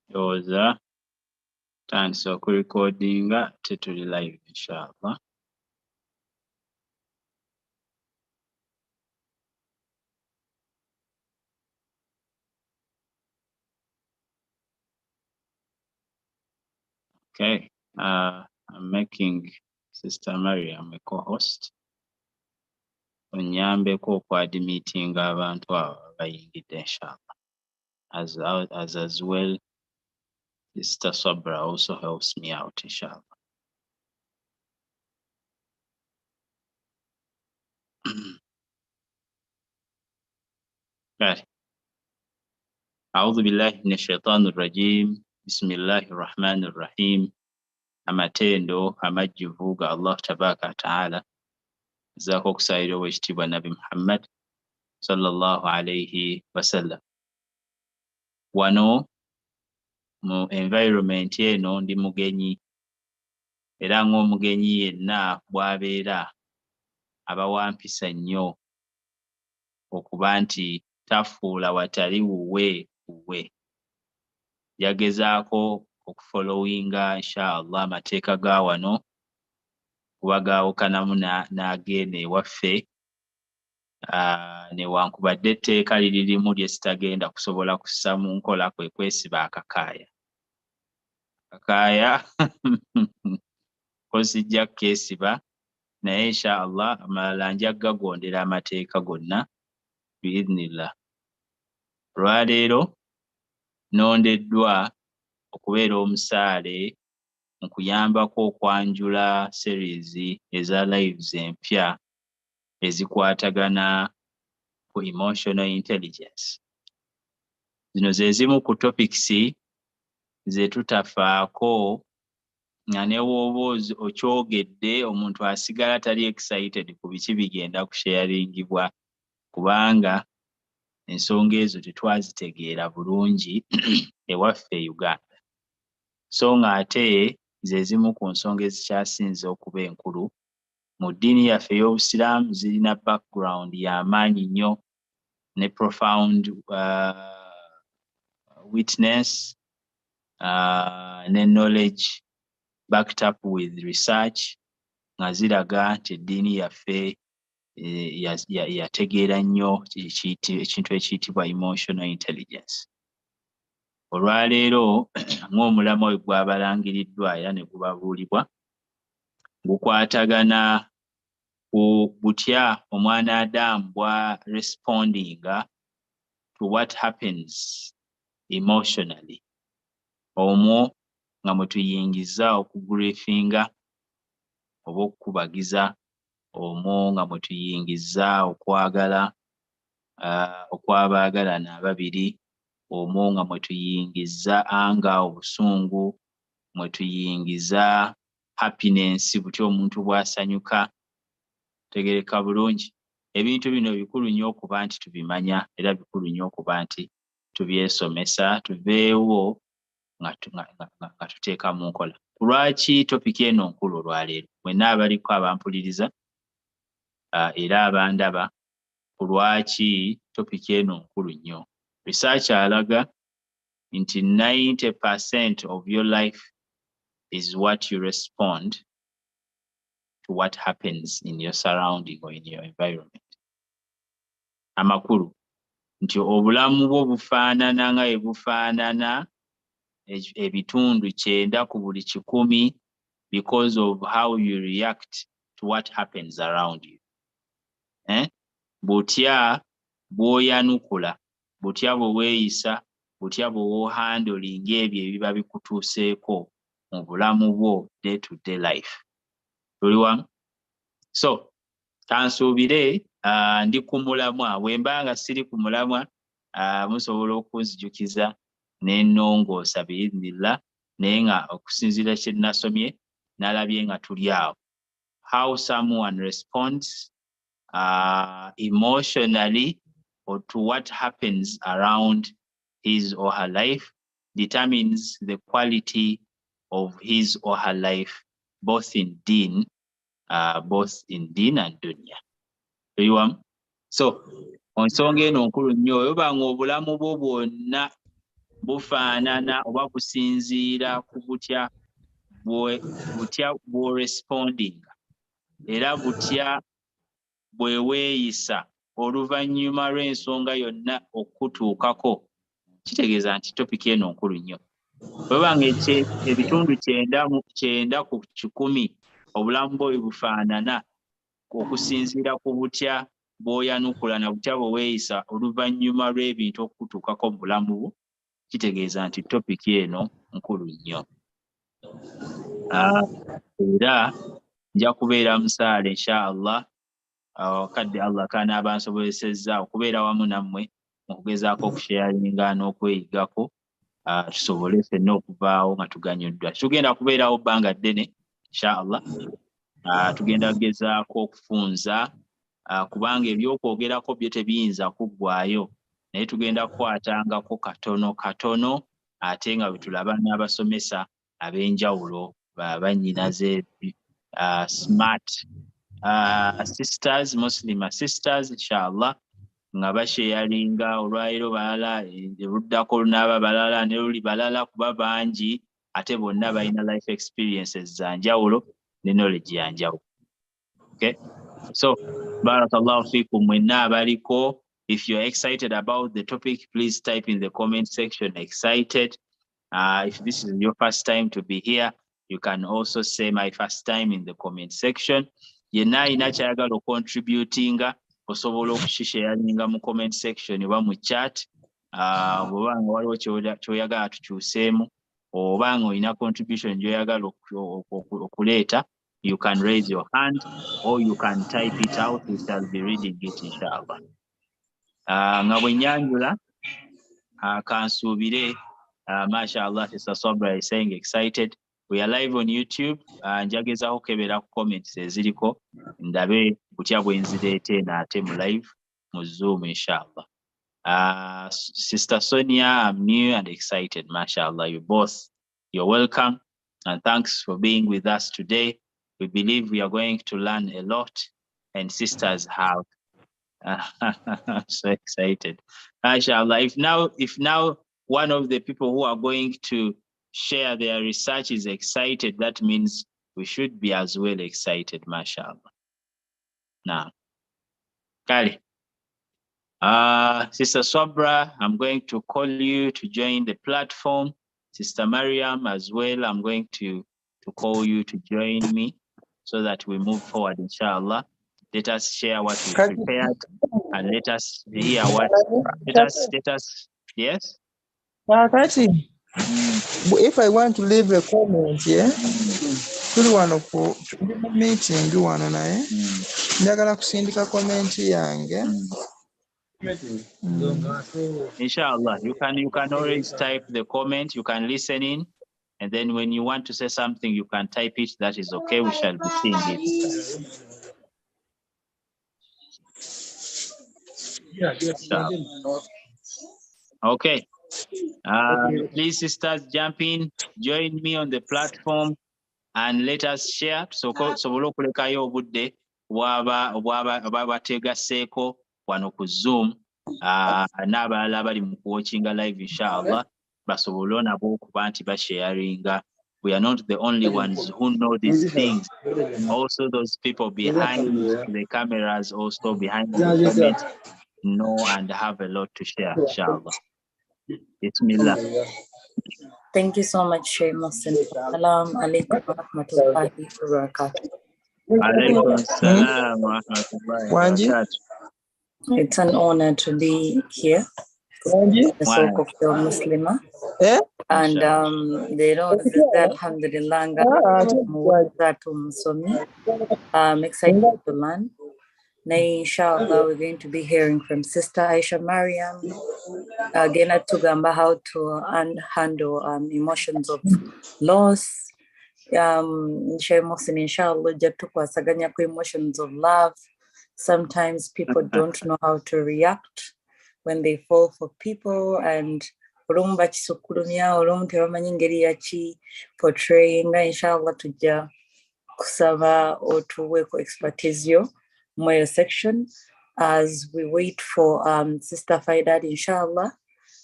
Yoza tandise okurecordinga tetuli live inshallah. Okay, I'm making Sister Mariam a co-host. Onyambeko okwadimitinga abantu abo abayingidde inshallah. As well, Sister Sabra also helps me out inshallah. Right. أعوذ بالله من الشيطان الرجيم بسم الله الرحمن الرحيم amatendo amajjuvu ga Allah tabaraka ta'ala zako kusayira owekitiibwa Nabi Muhammad sallallahu alayhi wasallam. Wano mu environment eno ndi mugenyi era ng'omugenyi yenna bw'abeera aba wampisa nnyo okuba nti tafuula watali wuwe wuwe. Yagezaako okufollowinga inshallah amateeka ga wano kuba gaawukanamu n'ageene ewaffe newankubadde etteeka liririmu lye sitagenda kusobola kussa mu nkola kwe kwesiba akakaaya. Akakaaya ko sijja kukeesiba naye inshallah amalala nja gagondera amateeka gonna biidhnillah. Olwaleero nondeddwa okubeera omusaale mu kuyambako okwanjula series eza lives empya ezikwatagana ku emotional intelligence. Zino ze zimu ku topics ze tutafaako nga ne w'oba okyogedde omuntu asigala tali excited ku biki bigenda kusharingibwa kubanga ensonga ezo tetwazitegeera bulungi ewaffe Uganda. So ng'ate ze zimu ku nsonga ezikyasinze okuba enkulu mu ddiini yaffe ey'Obusiraamu, zirina background y'amaanyi nnyo ne profound witness ne knowledge backed up with research nga ziraga nti eddiini yaffe yategeera nnyo ekintu ekiyitibwa emotional intelligence. Olwaleero ng'omulamwa we gwabalangiriddwa era ne gubabuulibwa gukwatagana ku butya omwana Adamu bwa respondinga to what happens emotionally. Omwo nga mwe tuyingiza okuguliefinga oba okukubagiza, omwo nga mwe tuyingiza okwagala okw'abaagalana ababiri, omwo nga mwe tuyingiza anga obusungu, mwe tuyingiza happiness butya omuntu bw'asanyuka. Tegereka bulungi. Ebintu bino bikulu nnyo okuba nti tubimanya era bikulu nnyo okuba nti tubyesomesa tuveewo nga tuteeka mu nkola. Lwaki topiki eno nkulu olwaleero? Mwenna abaliko abampuliriza era abandaba, lwaki topiki eno nkulu nnyo? Research alaga nti 90% of your life is what you respond to what happens in your surrounding or in your environment. Amakulu nti obulamu bwo bufaanana nga bufaanana ebitundu 9 ku buli 100 because of how you react to what happens around you. Butya bw'oyanukula, butya bwe weeyisa, butya bwe wohandling ebyo ebiba bikutuuseeko mu bulamu bwo day to day life. Tuli wamu? So kansuubire ndi ku mulamwa. Bwe mba nga siri ku mulamwa musobola okunzijukiza n'ennongoosa biidhnillah, naye nga okusinziira kye nasomye nalabye nga tuli awo. How someone responds emotionally or to what happens around his or her life determines the quality of his or her life, both in deen and dunya. So onsonga eno nkulu nnyo, oba nga obulamu bwo bwonna bufaanana oba businziira ku butya bw'orespondinga era butya bwe weeyisa oluvannyuma lw'ensonga yonna okutuukako, kitegeeza nti topiki eno nkulu nnyo. Bwebanga ebitundu 90 ku 100 obulamu bwo bufaanana okusinziira ku butya bw'oyanukula na butya bwe weeyisa oluvannyuma lw'ebintu okutuukako mu bulamu bwo, kitegeeza nti topiki eno nkulu nnyo. Era nja kubeera musaale inshallah kadde Allah kanaaba ansobozesezza okubeera wamu nammwe mu kugezaako okusharinga n'okweyigako tusobole ffenna okuvaawo nga tuganyuddwa. Tugenda kubeerawo bbanga ddene inshallah. Tugenda kugezaako okufunza kubanga ebyokwogerako byo tebiyinza kuggwaayo, naye tugenda kukwatangako katono ate nga bwe tulaba n'abasomesa ab'enjawulo bannyinaze smart sisters, Muslimah sisters inshallah, nga basharinga olwaliro balala eruddako olunaaba balala ne luli balala kuba bangi ate bonna balina life experiences za njawulo ne knowledge ya njawulo. Okay, so barakallahu fikum mwenna abaliko. If you're excited about the topic, please type in the comment section excited. If this is your first time to be here, you can also say my first time in the comment section. Yenna ina kyayagala contributinga osobola okushisharinga mu comment section oba mu chat. Bw'obanga waliwo ky'oyagala tukyuseemu obanga olina contribution gy'oyagala okuleeta, you can raise your hand or you can type it out. We shall be reading it inshallah. Nga bwe nyanjula kansuubire mashallah Sister Sabra is saying excited. We are live on YouTube. Njagezaako kebera ku comments eziriko ndabe kutya bwe nzireete naate mu live mu Zoom inshallah. Sister Sonia, I'm new and excited. Mashallah, you're welcome and thanks for being with us today. We believe we are going to learn a lot and sisters have so excited. Mashallah. If now one of the people who are going to share their research is excited, that means we should be as well excited, mashallah. Now, Kali. Sister Sabra, I'm going to call you to join the platform. Sister Mariam as well, I'm going to call you to join me so that we move forward, inshallah. Let us share what we prepared and let us hear what, let us, yes? If I want to leave a comment, yeah, one of meeting one and I njagala kusindika comment yange. Inshallah, you can always type the comment, you can listen in, and then when you want to say something, you can type it. That is okay. We shall be seeing it. Okay. Please, sisters, jump in, join me on the platform, and let us share. So kulekayo obudde bwabategaseeko wano ku Zoom n'abalala bali mu kuwatchinga live inshallah basobole nabo okuba nti basharinga. We are not the only ones who know these things. Also, those people behind the cameras, also behind the comments, know and have a lot to share, inshallah. Bismillah. Thank you so much, Sheikh Muslim. Assalamu alaikum wa rahmatullahi wa barakatuh. Alaikum salam wa rahmatullahi wa barakatuh. It's an honor to be here. The soul of the Muslimah. And they know that alhamdulillah I'm excited to learn. Now, inshallah, we're going to be hearing from Sister Aisha Mariam. Again, to Gamba how to handle emotions of loss. Inshallah, emotions of love. Sometimes people don't know how to react when they fall for people, and portraying inshallah to kusaba or to work expertise more section as we wait for Sister Faidat inshallah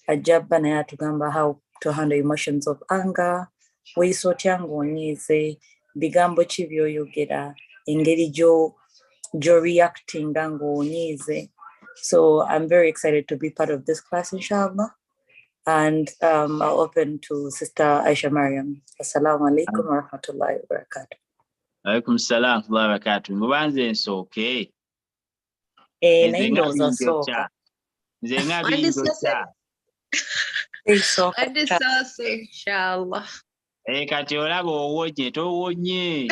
ajabba naye atugamba how to handle emotions of anger, weeyisa otya ng'onyiize, bigambo ki by'oyogera, engeri reactinga ng'onyiize. So I'm very excited to be part of this class, inshallah. And I'll open to Sister Aisha Mariam. Assalamu alaikum wa rahmatullahi wa barakatuh. Alaikum salam wa rahmatullahi wa barakatuh. Mubanze nsoke. Naye ndowooza sooka. Nze nga binjokya. Adisase, inshallah. Kati olaba owonye towonye.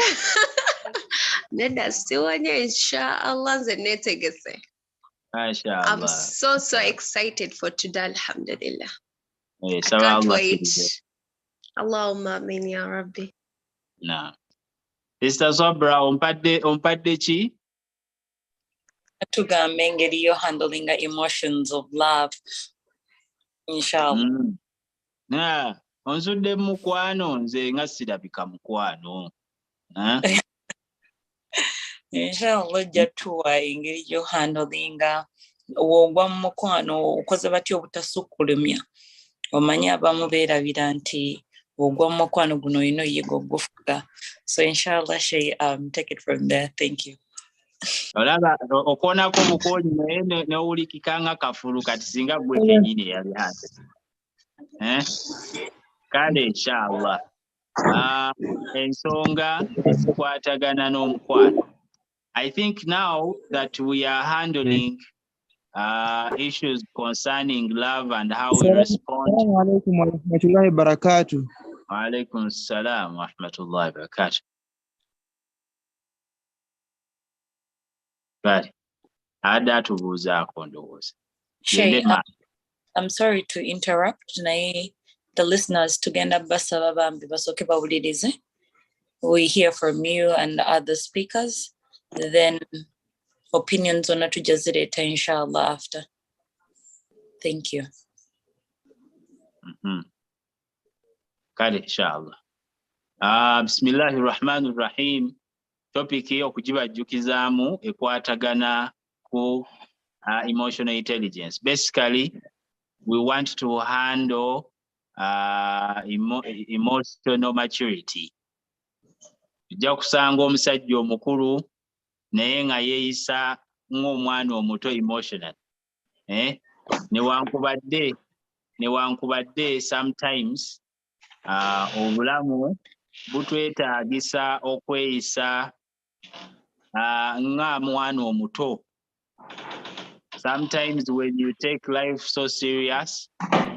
Neda siwonye, inshallah, nze netegese. Mashallah. I'm so excited for today, alhamdulillah. I So can't wait. Allahumma amin ya Rabbi. No. Sister Sobra, ompadde chi? Tugambe engeri yo handling the emotions of love, inshallah. Onsudde mukwano nze nga sirabika mukwano. Inshallah jatuwa engeri yo handling wogwa mu mukwano okoze batyo obutasukkulumya. Omanyi abamu beerabira nti ogwa mu mukwano guno olina oyiga ogufuga. So inshallah Sheikh, take it from there. Thank you. Olaba okonako bukonyi naye n'owulikika nga kafulu kati singa gwe kennyini yali ate. Kale inshallah. Ensonga ezikwatagana n'omukwano. I think now that we are handling issues concerning love and how we respond. Assalamu alaikum wa rahmatullahi wa barakatuh. Wa alaikum salam wa rahmatullahi wa barakatuh. Right. Ada tubuzaako ndowooza. Sheikh, I'm sorry to interrupt. Naye the listeners tugenda basaba bambi basooke bawulirize. We hear from you and other speakers. Then opinions on atujazireta inshallah after. Thank you. Kale inshallah. Bismillahir Rahmanir Rahim. Topic okugibajjukizaamu ekwatagana ku emotional intelligence. Basically, we want to handle emotional maturity. Tujja kusanga omusajja omukulu naye nga yeeyisa ng'omwana omuto emotional. Newankubadde sometimes obulamu butwetaagisa okweyisa nga mwana omuto. Sometimes when you take life so serious,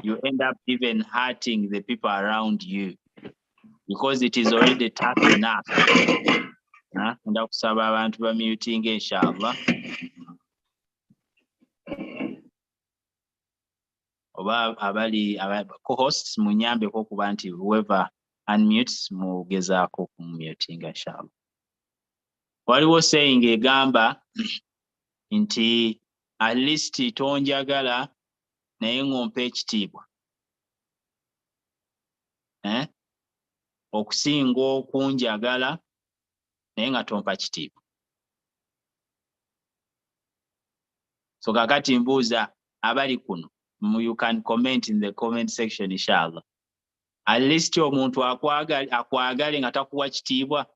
you end up even hurting the people around you because it is already tough enough. Ndakusaba abantu ba muting inshallah. Oba abali co-hosts munyambe ko kuba nti whoever unmutes mugezaako kumuting inshallah. Waliwo saying egamba nti at least tonjagala naye ng'ompa ekitiibwa. Okusinga okunjagala naye nga tompa kitiibwa. So kakati mbuuza abali kuno, you can comment in the comment section inshallah. At least omuntu akwagale nga takuwa kitiibwa,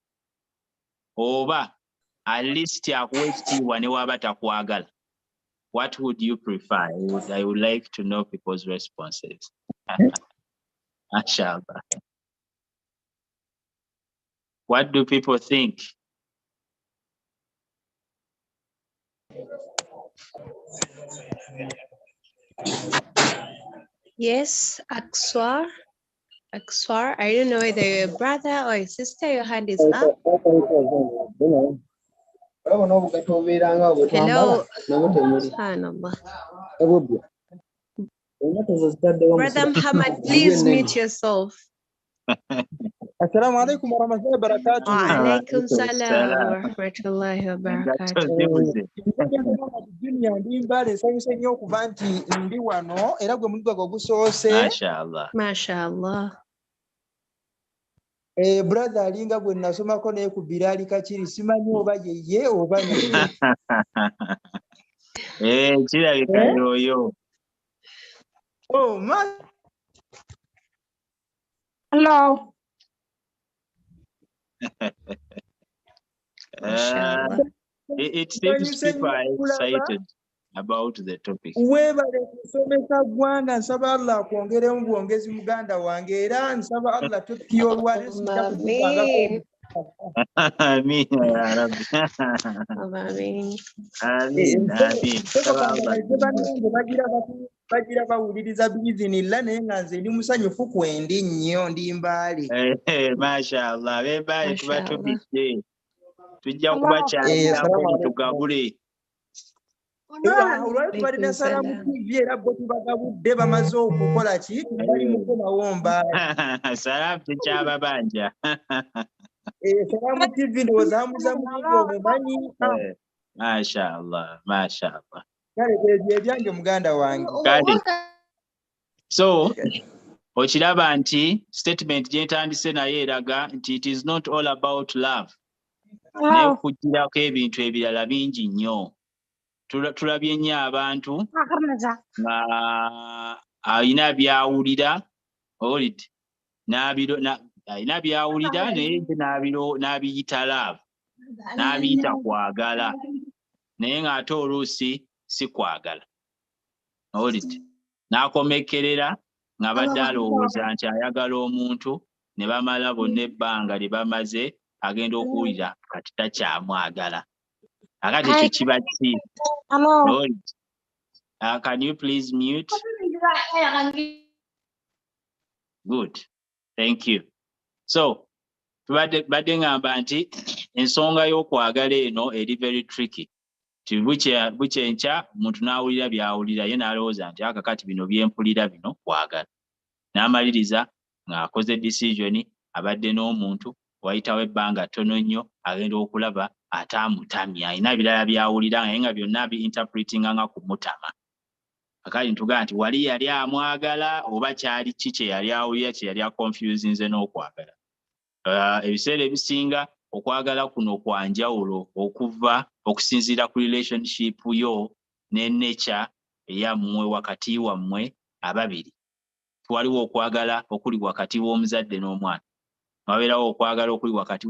oba at least akuwa ekitiibwa ne waba takwagala. What would you prefer? I would like to know people's responses. Inshallah. What do people think? Yes, Akswar, I don't know whether you're a brother or a sister, your hand is up. Hello. Brother Muhammad, please mute yourself. Assalamu alaikum wa rahmatullahi wa barakatuh. Wa alaikum salam wa rahmatullahi wa barakatuh. Junior ndimbale nsanyuse nnyo okuba nti ndi wano era gwe muli gwe gusoose. Mashallah. Mashallah. Brother alinga bwe nasomako naye ku Bilali Kakiri simanyi oba ye oba naye. Kirabika yoyo. Oh, Hello. Mashallah. It seems people are excited about the topic. Webale kusomesa gwanga nsaba Allah kwongeremu bwongezi muganda wange era nsaba Allah topiya olwaleero sijja kukuvangako. Amin ya Rabbi. Amin. Amin. Amin. Bagira bawuliriza biizinilla naye nga nze ndi musanyufu kwendi nnyo ndi mbaali. Mashallah. Bebale tuba Mashallah. tubidde. Tujja kubakyalirako mutugabule. Olwali tubalina Salaamu TV era bo tubagabudde bamaze okukola ki bali mukomawo mbaali. Salaamu tekyababanja. Salaamu TV ndowooza hamuza muyigo omumanyi. Mashallah. Mashallah. Kale bye ebyange muganda wange. Kale. So okiraba nti statement gye ntandise naye eraga nti it is not all about love. Naye kugirako ebintu ebirala bingi nnyo. Tulabye nnyo abantu nga alina byawulira alina byawulira naye n'abiyita love, n'abiyita kwagala, naye ng'ate oluusi si kwagala. N'akomekerera nga badde alowooza nti ayagala omuntu ne bamala bonna ebbanga lye bamaze agenda okuwulira kati takyamwagala. Akati ekyo kiba ki? Can you please mute? Good. Thank you. So, badde ngamba nti ensonga y'okwagala eno eri very tricky. Bukyenkya omuntu n'awulira byawulira ye n'alowooza nti akakati bino byempulira bino kwagala. N'amaliriza ng'akoze decision abadde n'omuntu wayitawo ebbanga ttono nnyo agenda okulaba ataamutamya alina birala byawulira naye nga byonna bi-interpretinga nga kumutama. Akali ntugaa nti wali yali amwagala oba kyali ki kye yali awulira kye yali aconfusinze n'okwagala. Ebiseera ebisinga okwagala kuno kwa njawulo okusinziira ku relationship yo ne nature eyammwe wakati wammwe ababiri. Waliwo okwagala okuli wakati w'omuzadde n'omwana. Wabeerawo okwagala okuli wakati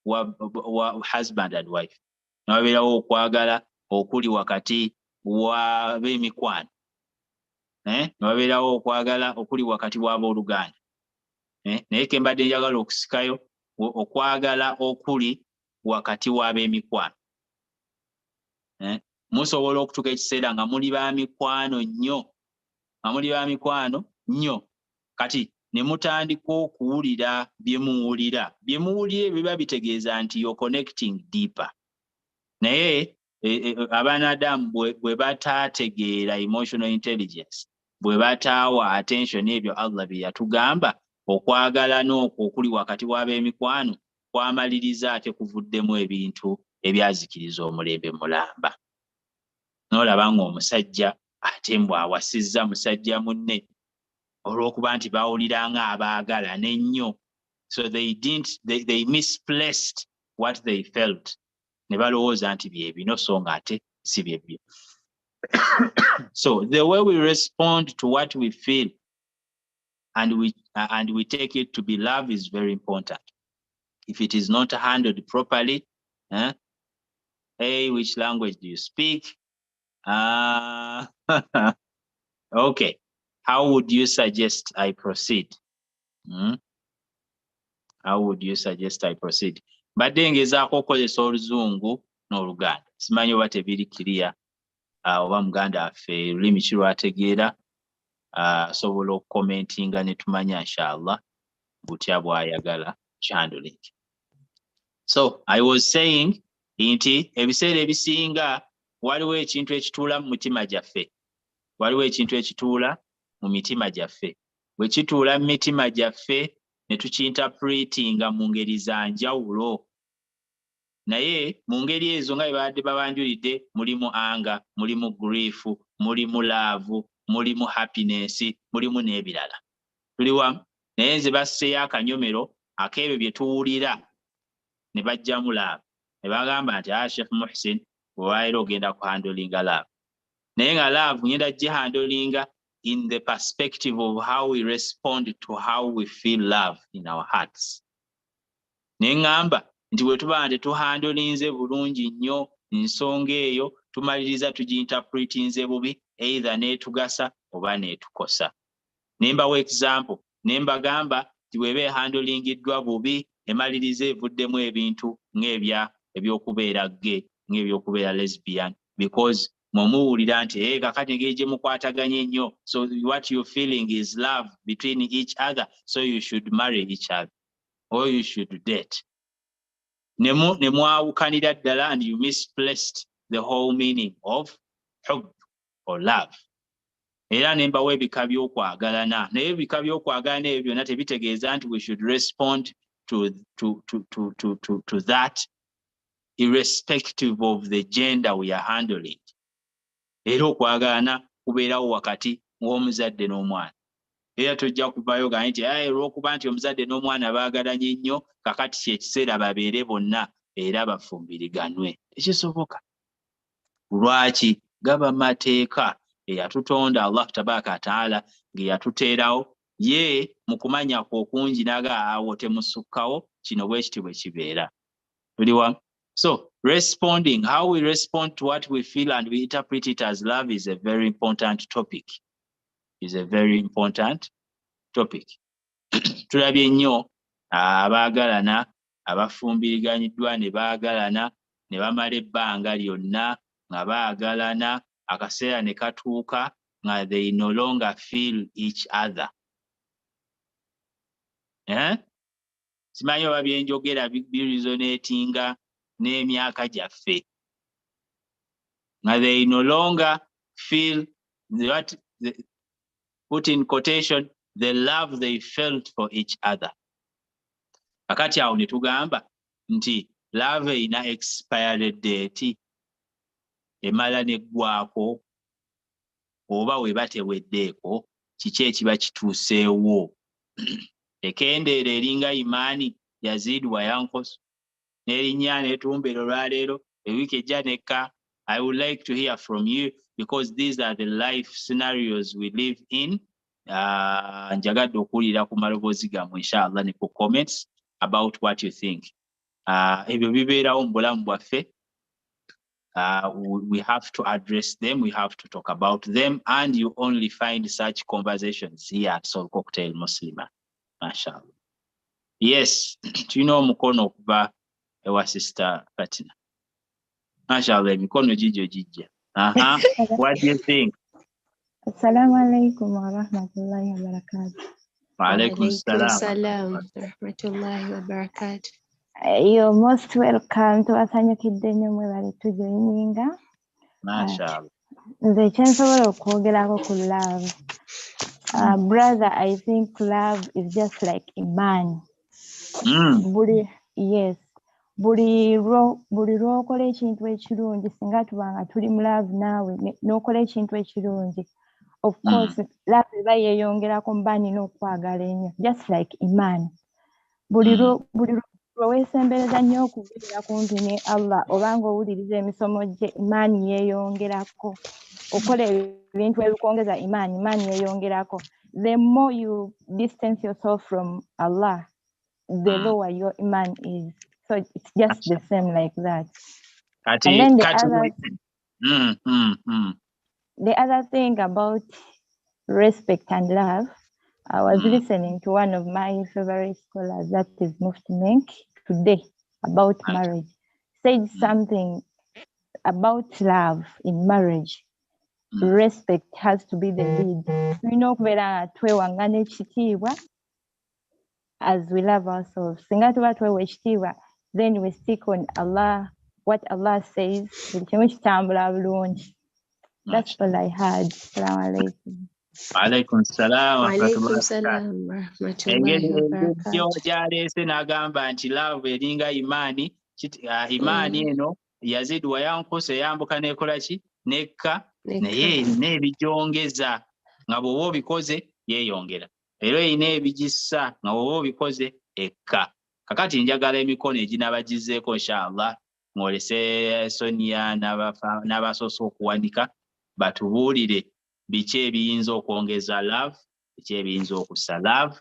wa husband and wife. Wabeerawo okwagala okuli wakati w'ab'emikwano. Wabeerawo okwagala okuli wakati w'abooluganda. Naye ke mbadde njagala okusikayo okwagala okuli wakati w'ab'emikwano. Musobola okutuuka ekiseera nga muli ba mikwano nnyo, kati ne mutandika okuwulira bye muwulira biba bitegeeza nti you're connecting deeper. Naye Abanadamu bwe bataategeera emotional intelligence, bwe bataawa attention ebyo Allah bye yatugamba, okwagala n'okwo okuli wakati w'ab'emikwano kwamaliriza ate kuvuddemu ebintu ebyazikiriza omulembe mulamba. N'olaba ng'omusajja ate mbw awasizza musajja munne olw'okuba nti bawuliranga abaagala n'ennyo. So they misplaced what they felt. Ne balowooza nti bye bino so ng'ate si byebyo. So the way we respond to what we feel and we take it to be love is very important. If it is not handled properly, hey, which language do you speak? Okay. How would you suggest I proceed? How would you suggest I proceed? Badde ngezaako okukozesa Oluzungu n'Oluganda. Simanyi oba tebiri clear oba Muganda waffe olulimi ki lwategeera asobola okukomentinga ne tumanya inshallah butya bw'ayagala handling. So I was saying nti ebiseera ebisinga waliwo ekintu ekituula mu mitima gyaffe. Mu mitima gyaffe. Bwe kituula mu mitima gyaffe ne tukinterpretinga mu ngeri za njawulo. Naye mu ngeri ezo nga bye babanjulidde, mulimu anger, mulimu grief, mulimu love, mulimu happiness, mulimu n'ebirala. Tuli wamu. Naye nze basseeyo akanyomero ak'ebyo bye tuwulira ne bajjamu love. Ne bagamba nti Sheikh Muhsin olwaleero ogenda kuhandolinga love. Naye nga love ngenda gihandolinga in the perspective of how we respond to how we feel love in our hearts. Nengamba nti bwe tuba nti tuhandolinze bulungi nnyo ensonga eyo tumaliriza tuginterpretinze bubi either neetugasa oba neetukosa. Nembawa example, nembagamba nti bw'eba ehandolingiddwa bubi emaliriza evuddemu ebintu ebyokubeera gay ng'ebyokubeera lesbian because mwemuwulira nti kakati engeri gye mukwataganye ennyo, so what you're feeling is love between each other, so you should marry each other or you should date. Nemwawukanira ddala and you misplaced the whole meaning of hubb or love. Era nembawa ebika by'okwagalana, naye ebika by'okwagalana ebyo byonna tebitegeeza nti we should respond to that irrespective of the gender we are handling. Era okwagalana kubeerawo wakati w'omuzadde n'omwana. Era tojja kuvayo gaa nti olw'okuba nti omuzadde n'omwana baagalanye nnyo kakati kyekiseera babeere bonna era bafumbiriganwe. Tekisoboka. Lwaki? Gaba mateeka eyatutonda Allah tabaaka wa taala ge yatuteerawo ye mu kumanya kwo okungi naga awo temusukkawo kino bwe kiti bwe kibeera. Tuliwa? So responding, how we respond to what we feel and we interpret it as love is a very important topic. Is a very important topic. Tulabye nnyo abaagalana abafumbiriganyiddwa ne baagalana ne bamala ebbanga lyonna nga baagalana akaseera ne katuuka nga they no longer feel each other. Simanyi oba byenjogera birizoneetinga n'emyaka gyaffe. Nga they no longer feel put in quotation, the love they felt for each other. Akati awo ne tugamba nti love ina expiry date emala neggwako oba weba teweddeeko kiki ekiba kituuseewo. Ekendeera eringa Imani Yazid wa Yankos n'erinnya n'etumbero olwaleero ewiiki ejja nekka. I would like to hear from you because these are the life scenarios we live in. Njagadde okuwulira ku maloboozi gammwe inshallah ne ku comments about what you think. Ebyo bibeerawo mu bulamu bwaffe. We have to address them, we have to talk about them, and you only find such conversations here at Soul Cocktail Muslimah. Mashallah. Yes, tulina omukono okuva ewa Sister Fatina. Mashallah, emikono gijjo gijja. What do you think? Assalamu alaikum wa rahmatullahi wa barakatuh. Wa alaikum salam wa rahmatullahi wa barakatuh. You're most welcome to asanyukidde nnyo mwe bali tujoininga. Mashallah. Nze kyensobola okwogerako ku love. Brother, I think love is just like Iman. Yes. Buli lw'okola ekintu ekirungi singa tubanga tuli mu love naawe n'okola ekintu ekirungi, of course love eba yeeyongerako mba nina okwagala ennyo, just like Iman. Buli lweweesembereza nnyo okubeera kumpi ne Allah obanga owuliriza emisomo gye, Iman yeeyongerako. Okola ebintu ebikongeza Iman yeeyongerako. The more you distance yourself from Allah, the lower your Iman is. So it's just the same like that. And then the other thing about respect and love, I was listening to one of my favorite scholars, that is Mufti Menk, today about marriage. Said something about love in marriage. Respect has to be the lead. We know twewangana ekitiibwa as we love ourselves. Singa tuba twewa ekitiibwa, then we stick on Allah, what Allah says. That's all I had. Assalamu alaikum. Alaikum salam wa rahmatullahi wa barakatuh. Gyaleese n'agamba nti love eringa Imani. Imani eno Yazid wa Yankos eyambuka n'ekola ki? Nekka naye erina ebigyongeza nga bw'oba obikoze yeeyongera. Era erina ebigissa nga bw'oba obikoze ekka. Kakati njagala emikono eginabagizzeeko inshallah ng'olese Sonia n'abasoose okuwanika batubuulire biki ebiyinza okwongeza love, biki ebiyinza okussa love.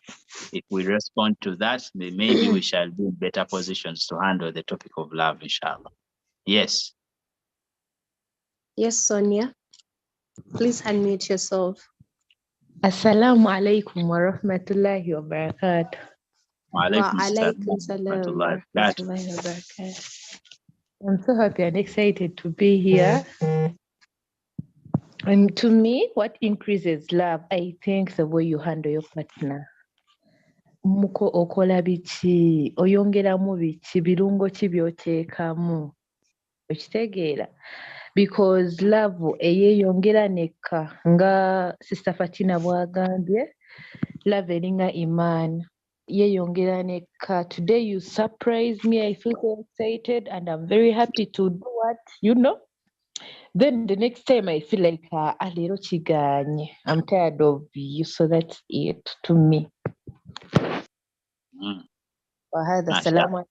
If we respond to that, then maybe we shall be in better positions to handle the topic of love, inshallah. Yes. Yes, Sonia. Please unmute yourself. Assalamu alaikum wa rahmatullahi wa barakatuh. Wa Wa alaikum alaikum salam wa rahmatullahi wa barakatuh. I'm so happy and excited to be here. And to me, what increases love, I think, the way you handle your partner. Muko okola biki, oyongeramu biki, birungo ki by'oteekamu. Okitegeera? Because love eyeyongera nekka nga Sister Fatina bw'agambye, love eringa Iman. Yeyongera nekka. Today you surprise me. I feel so excited and I'm very happy to do what, you know. Then the next time I feel like alero kiganye. I'm tired of you, so that's it to me. وهذا السلام عليكم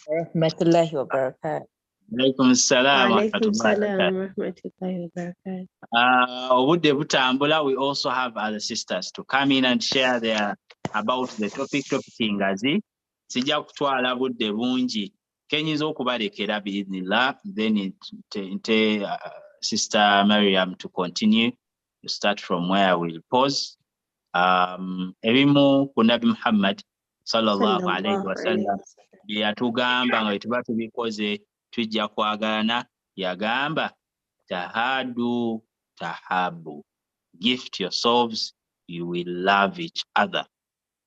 ورحمة الله وبركاته. Alaikum assalam Wa wa alaikum rahmatullahi salam wa wa rahmatullahi wa barakatuh. Obudde butambula, we also have other sisters to come in and share their about the topic ngazi. Sijja kutwala budde bungi. Kenyinza okubalekera biidhnillah, then Sister Maryam to continue to start from where we'll pause. Ebimu ku Nabi Muhammad sallallahu alayhi wa sallam bye yatugamba nga tuba tubikoze tujja kwagalana, yagamba tahadu tahabu, gift yourselves, you will love each other.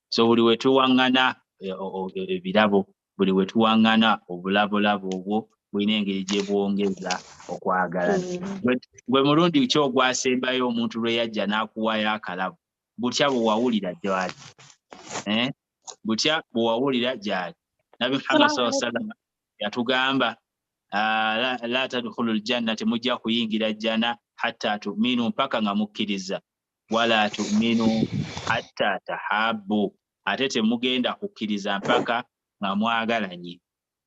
So buli wetuwangana ebirabo, buli wetuwangana obulabolabo obwo bulina engeri gye bwongeza okwagalana. Gwe mulundi ki ogwasembayo omuntu lwe yajja n'akuwayo akalabo, butya bwe wawulira gyali? Butya bwe wawulira gyali? Nabi Muhammad sallallahu alaihi wasallam yatugamba la tadkhulul janna, temujja kuyingira jjana hatta tu'minu, mpaka nga mukkiriza, wala tu'minu hatta tahabbu, ate temugenda kukkiriza mpaka nga mwagalanye.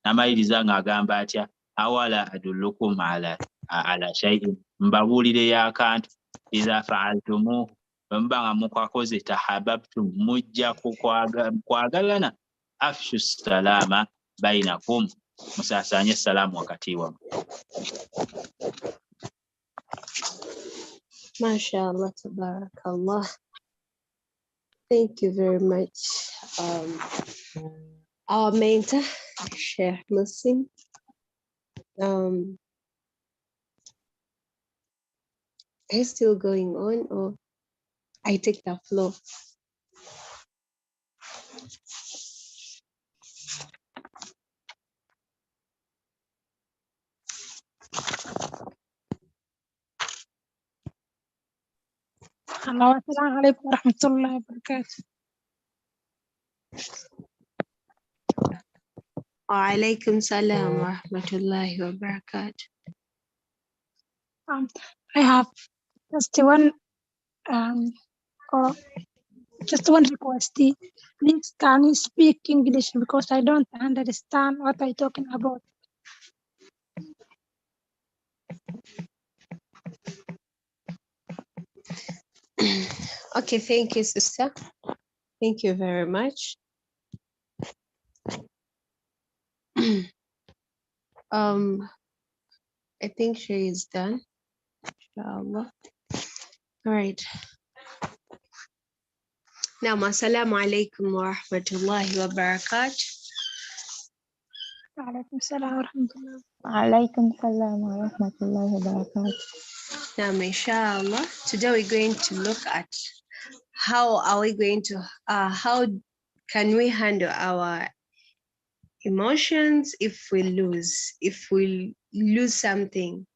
Namaliriza ng'agamba atya, awala adullukum ala shay'in, mbabuulire y'akantu, iza fa'altumu, bwemuba nga mukakoze, tahabbabtum, mujja kwagalana, afshu salama bainakum, musasanye salamu wakati wammwe. MashaAllah, tabarakallah. Thank you very much. Our mentor, Sheikh Muslim. Is still going on, or I take the floor? Hello, assalamu alaikum wa rahmatullahi wa barakatuh. Wa alaikum salam wa rahmatullahi wa barakatuh. I have just one request. Please, can you speak English, because I don't understand what I'm talking about. Okay, thank you, sister. Thank you very much. I think she is done. Inshallah. All right. Now, assalamu alaikum wa rahmatullahi wa barakatuh. Alaikum salam wa rahmatullah. Alaikum salam wa rahmatullahi wa barakatuh. Now, inshallah, today we're going to look at how can we handle our emotions if we lose something.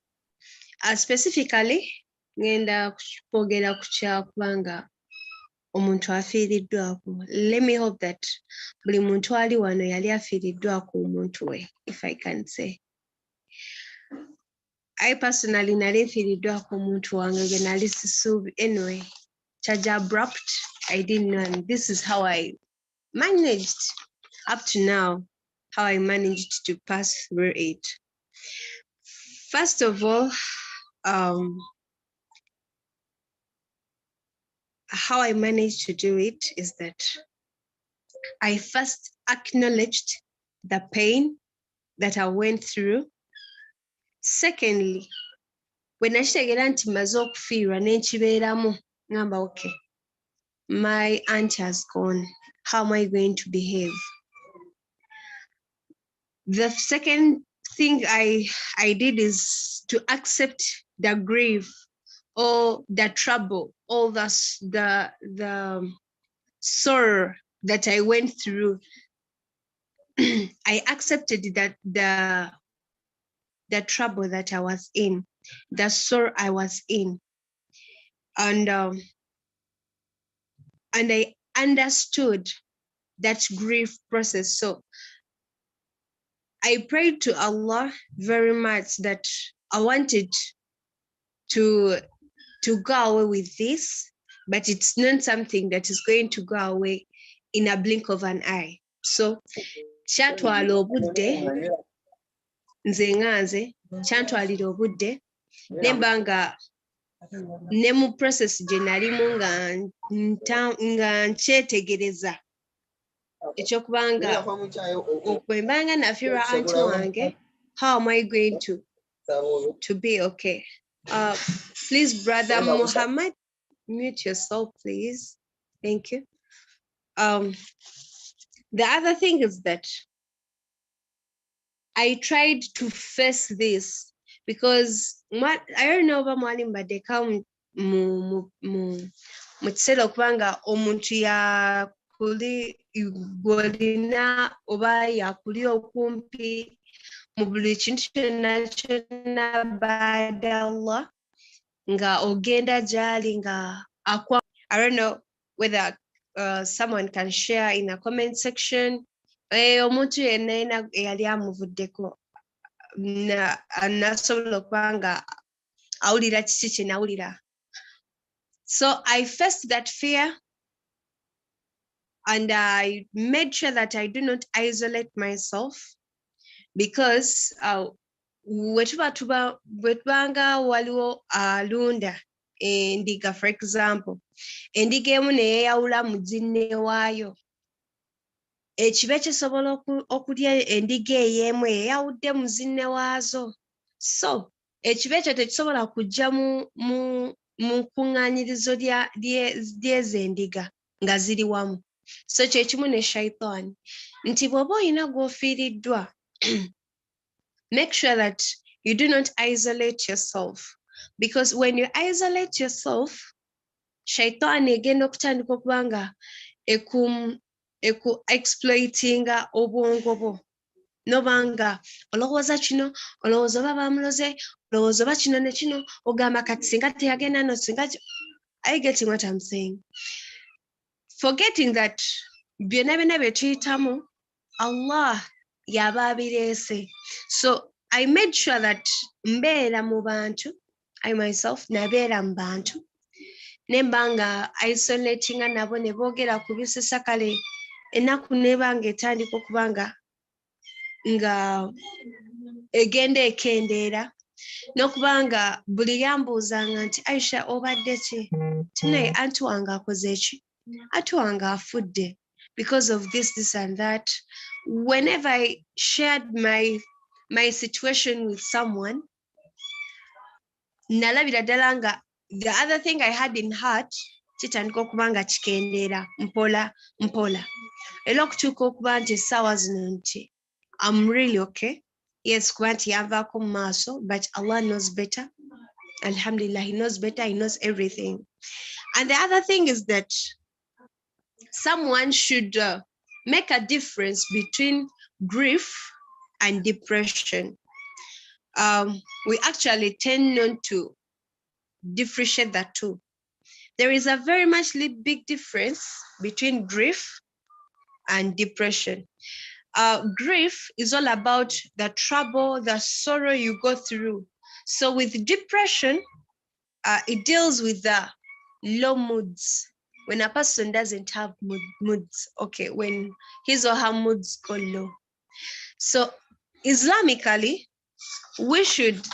Specifically, ngenda kwogera ku kyakubanga omuntu afiiriddwako. Let me hope that buli muntu ali wano yali afiiriddwako omuntu we, if I can say. I personally nali nfiiriddwako omuntu wange ge nali sisuubi. Anyway, charge abrupt, I didn't know, and this is how I managed up to now, how I managed to pass through it. First of all, how I managed to do it is that I first acknowledged the pain that I went through. Secondly, when I kitegeera nti maze okufiirwa n'enkibeeramu ngamba okay, my aunt has gone, how am I going to behave? The second thing I did is to accept the grief or the trouble, all the sorrow that I went through. I accepted that the trouble that I was in, the sorrow I was in, and I understood that grief process. So I prayed to Allah very much that I wanted to go away with this, but it's not something that is going to go away in a blink of an eye. So kyatwala obudde, nze nganze kyantwalira obudde nemba nga ne mu process gye nalimu nga nkyetegereza ekyokubanga okwembanga nafiirwa anti wange, how am I going to be okay? Please, Brother Muhammad, mute yourself, please. Thank you. The other thing is that I tried to face this because I don't know about Mwalim, but they come mu kiseera okubanga omuntu yakuli gwolina oba yakuli okumpi mu buli kintu kyonna baada Allah nga ogenda gyali nga akwa. I don't know whether someone can share in the comment section. Omuntu yenna eyali amuvuddeko nasobola okuba nga awulira kiki kye nawulira. So I faced that fear and I made sure that I do not isolate myself, because bwetubanga waliwo alunda endiga, for example, endiga emu neyeyawula mu zinne waayo, ekibe kisobola okulya endiga ey'emu eyeyawudde mu zinne waazo. So ekibe ekyo tekisobola kujja mu nkuŋŋaanyirizo ly'ezo endiga nga ziri wamu. So kye kimu ne shaitan nti bw'oba oyina gw'ofiiriddwa, make sure that you do not isolate yourself, because when you isolate yourself, shaitan egenda okutandika okuba nga exploitinga obwongo bwo, nobanga olowooza kino, olowooza oba bamuloze, olowooza oba kino ne kino, ogamba kati singa teyagenda no singa. Are you getting what I'm saying? Forgetting that byonna bye tuyitamu Allah yaba abireese. So I made sure that mbeera mu bantu, I myself nabeera mu bantu, nemba nga isolatinga nabo ne boogera ku bisesa, kale ennaku nebanga etandika okuba nga egenda ekendeera, n'okuba nga buli yambuuzanga nti Aisha obadde ki? Tinaye anti wange akoze eki? Anti wange afudde because of this and that. Whenever I shared my situation with someone, nalabira ddala nga the other thing I had in heart kitandika okuba nga kikendeera mpola mpola, era okutuuka okuba nti essaawa zino nti I'm really okay. Yes, kuba nti yanvaako mu maaso, but Allah knows better. Alhamdulillah, He knows better, He knows everything. And the other thing is that someone should make a difference between grief and depression. We actually tend not to differentiate the two. There is a very much big difference between grief and depression. Grief is all about the trouble, the sorrow you go through. So with depression, it deals with the low moods. When a person doesn't have moods, okay, when his or her moods go low. So Islamically, we should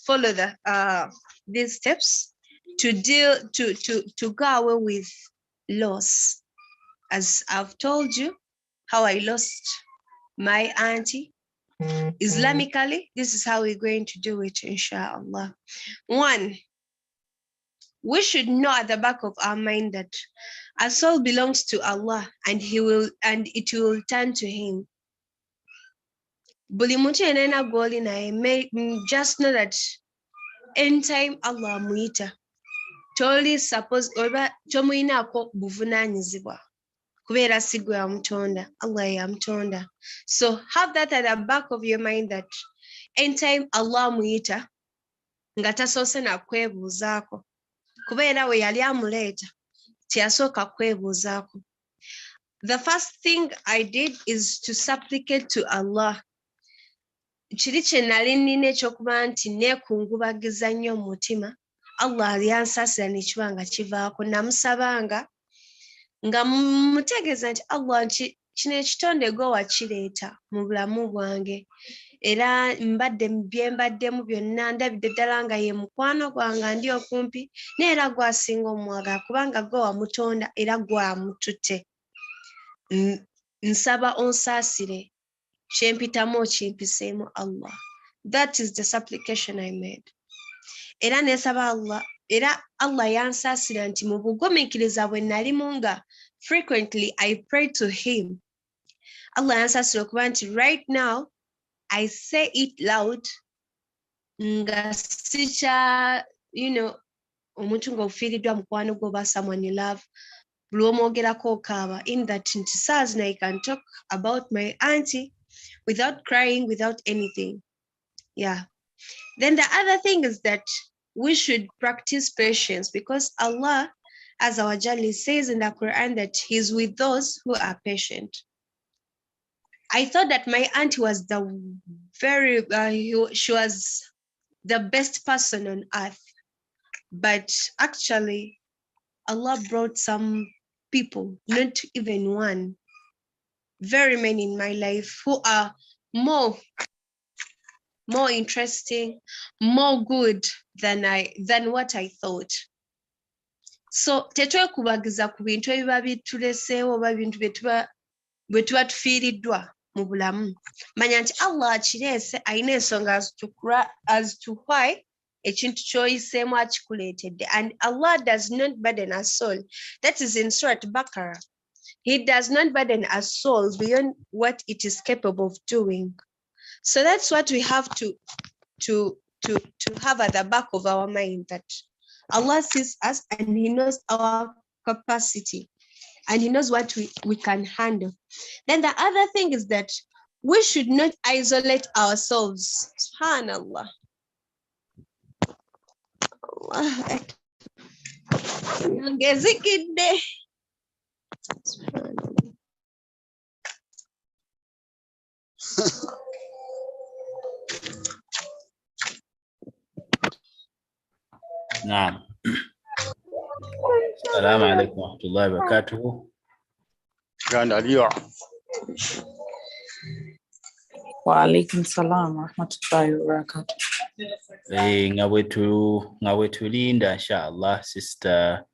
follow these steps to go away with loss. As I've told you how I lost my auntie. Islamically, this is how we're going to do it, inshallah. One, we should know at the back of our mind that our soul belongs to Allah and it will turn to Him. Just know that anytime Allah muita, totally suppose oba chomuinako buvunanyizibwa. Kubera sigwe yamutonda, Allah yamutonda. So have that at the back of your mind that anytime Allah muita, nga tasoose na kwebuuzaako. Kubera we yali amuleeta, teyasooka kwebuuzaako. The first thing I did is to supplicate to Allah. Kiri kye nali nnina ekyokuba nti neekungubagiza nnyo mu mutima, Allah alyansaasira ne kiba nga kivaako. Namusabanga nga mutegeeza nti Allah kino ekitonde gwe wakireeta mu bulamu bwange, era bye mbaddemu byonna ndabidde ddala nga ye mukwano gwange ndi okumpi, n'era gwasinga omwagala kubanga gwe wamutonda era gwamututte. Nsaba onsaasire, kyempitamu okimpiseemu Allah. That is the supplication I made. Era nesaba Allah, era Allah yansaasira nti mu bugumiikiriza bwe nalimu nga frequently I pray to Him. Allah yansaasira okuba nti right now I say it loud nga sikya, omuntu ng'ofiiriddwa mukwano gwo oba someone you love, buli omwogerako okaaba, in that nti saa zino I can talk about my auntie without crying, without anything. Yeah. Then the other thing is that we should practice patience because Allah, as our Jali says in the Quran, that He's with those who are patient. I thought that my auntie was she was the best person on earth, but actually Allah brought some people, not even one, very many in my life who are more interesting, more good than what I thought. So tetwekubagiza ku bintu ebiba bituleseewo oba bintu bwe tuba tufiiriddwa mu bulamu. Manya nti Allah akireese alina ensonga as to why ekintu ky'oyiseemu akikuleetedde. And Allah does not burden a soul. That is in Surah Baqarah. He does not burden a soul beyond what it is capable of doing. So that's what we have to have at the back of our mind, that Allah sees us and He knows our capacity and He knows what we can handle. Then the other thing is that we should not isolate ourselves. Subhanallah. Naam. Assalamu alaikum wa rahmatullahi wa barakatuh. Wa alaikum salam wa rahmatullahi wa barakatuh. Nga wetulinda inshallah Sister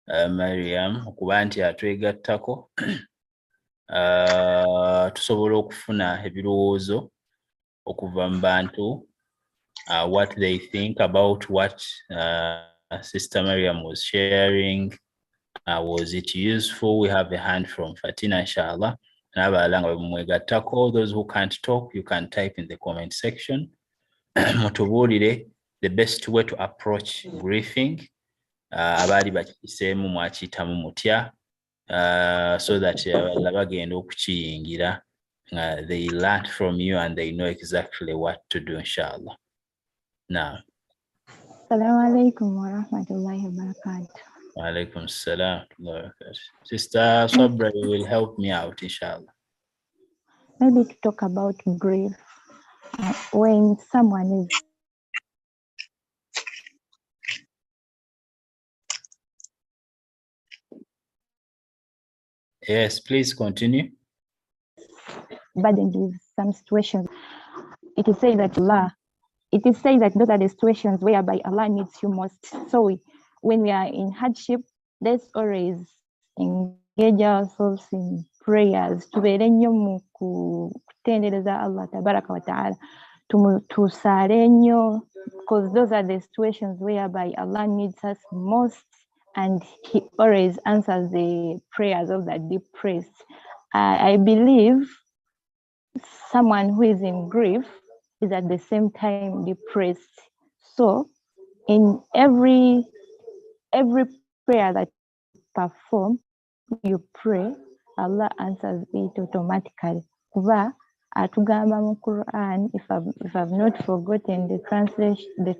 Mariam okuba nti atwegattako tusobola okufuna ebirowoozo okuva mu bantu, what they think about what Sister Mariam was sharing. Was it useful? We have a hand from Fatina, inshallah. Those who can't talk, you can type in the comment section. The best way to approach briefing, so that they learn from you and they know exactly what to do, inshallah. Now. Assalamu alaikum wa rahmatullahi wa barakatuh. Wa alaikum salam wa barakatuh. Sister Sabra will help me out, inshallah. Maybe to talk about grief. When someone is Yes, please continue. burdened with some situations, it is said that those are the situations whereby Allah needs you most. So when we are in hardship, let's always engage ourselves in prayers. Tubeere nnyo mu kutendereza Allah tabaraka wa ta'ala. Tusaale nnyo, because those are the situations whereby Allah needs us most, and He always answers the prayers of the depressed. I believe someone who is in grief is at the same time depressed. So in every prayer that you perform, you pray, Allah answers it automatically. Kuba atugamba mu Quran, if I've not forgotten the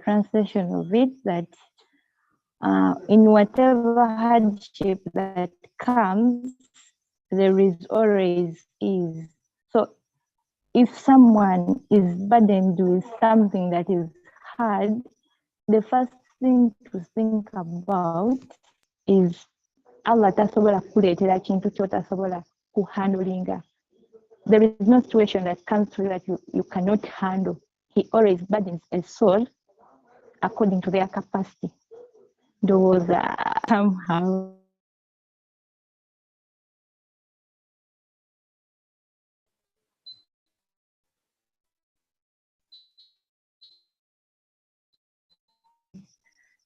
translation of it, that in whatever hardship that comes, there is always ease. So if someone is burdened with something that is hard, the first thing to think about is Allah tasobola kuleetera kintu kyotasobola kuhandlinga. There is no situation that comes to you that you cannot handle. He always burdens a soul according to their capacity. Those somehow.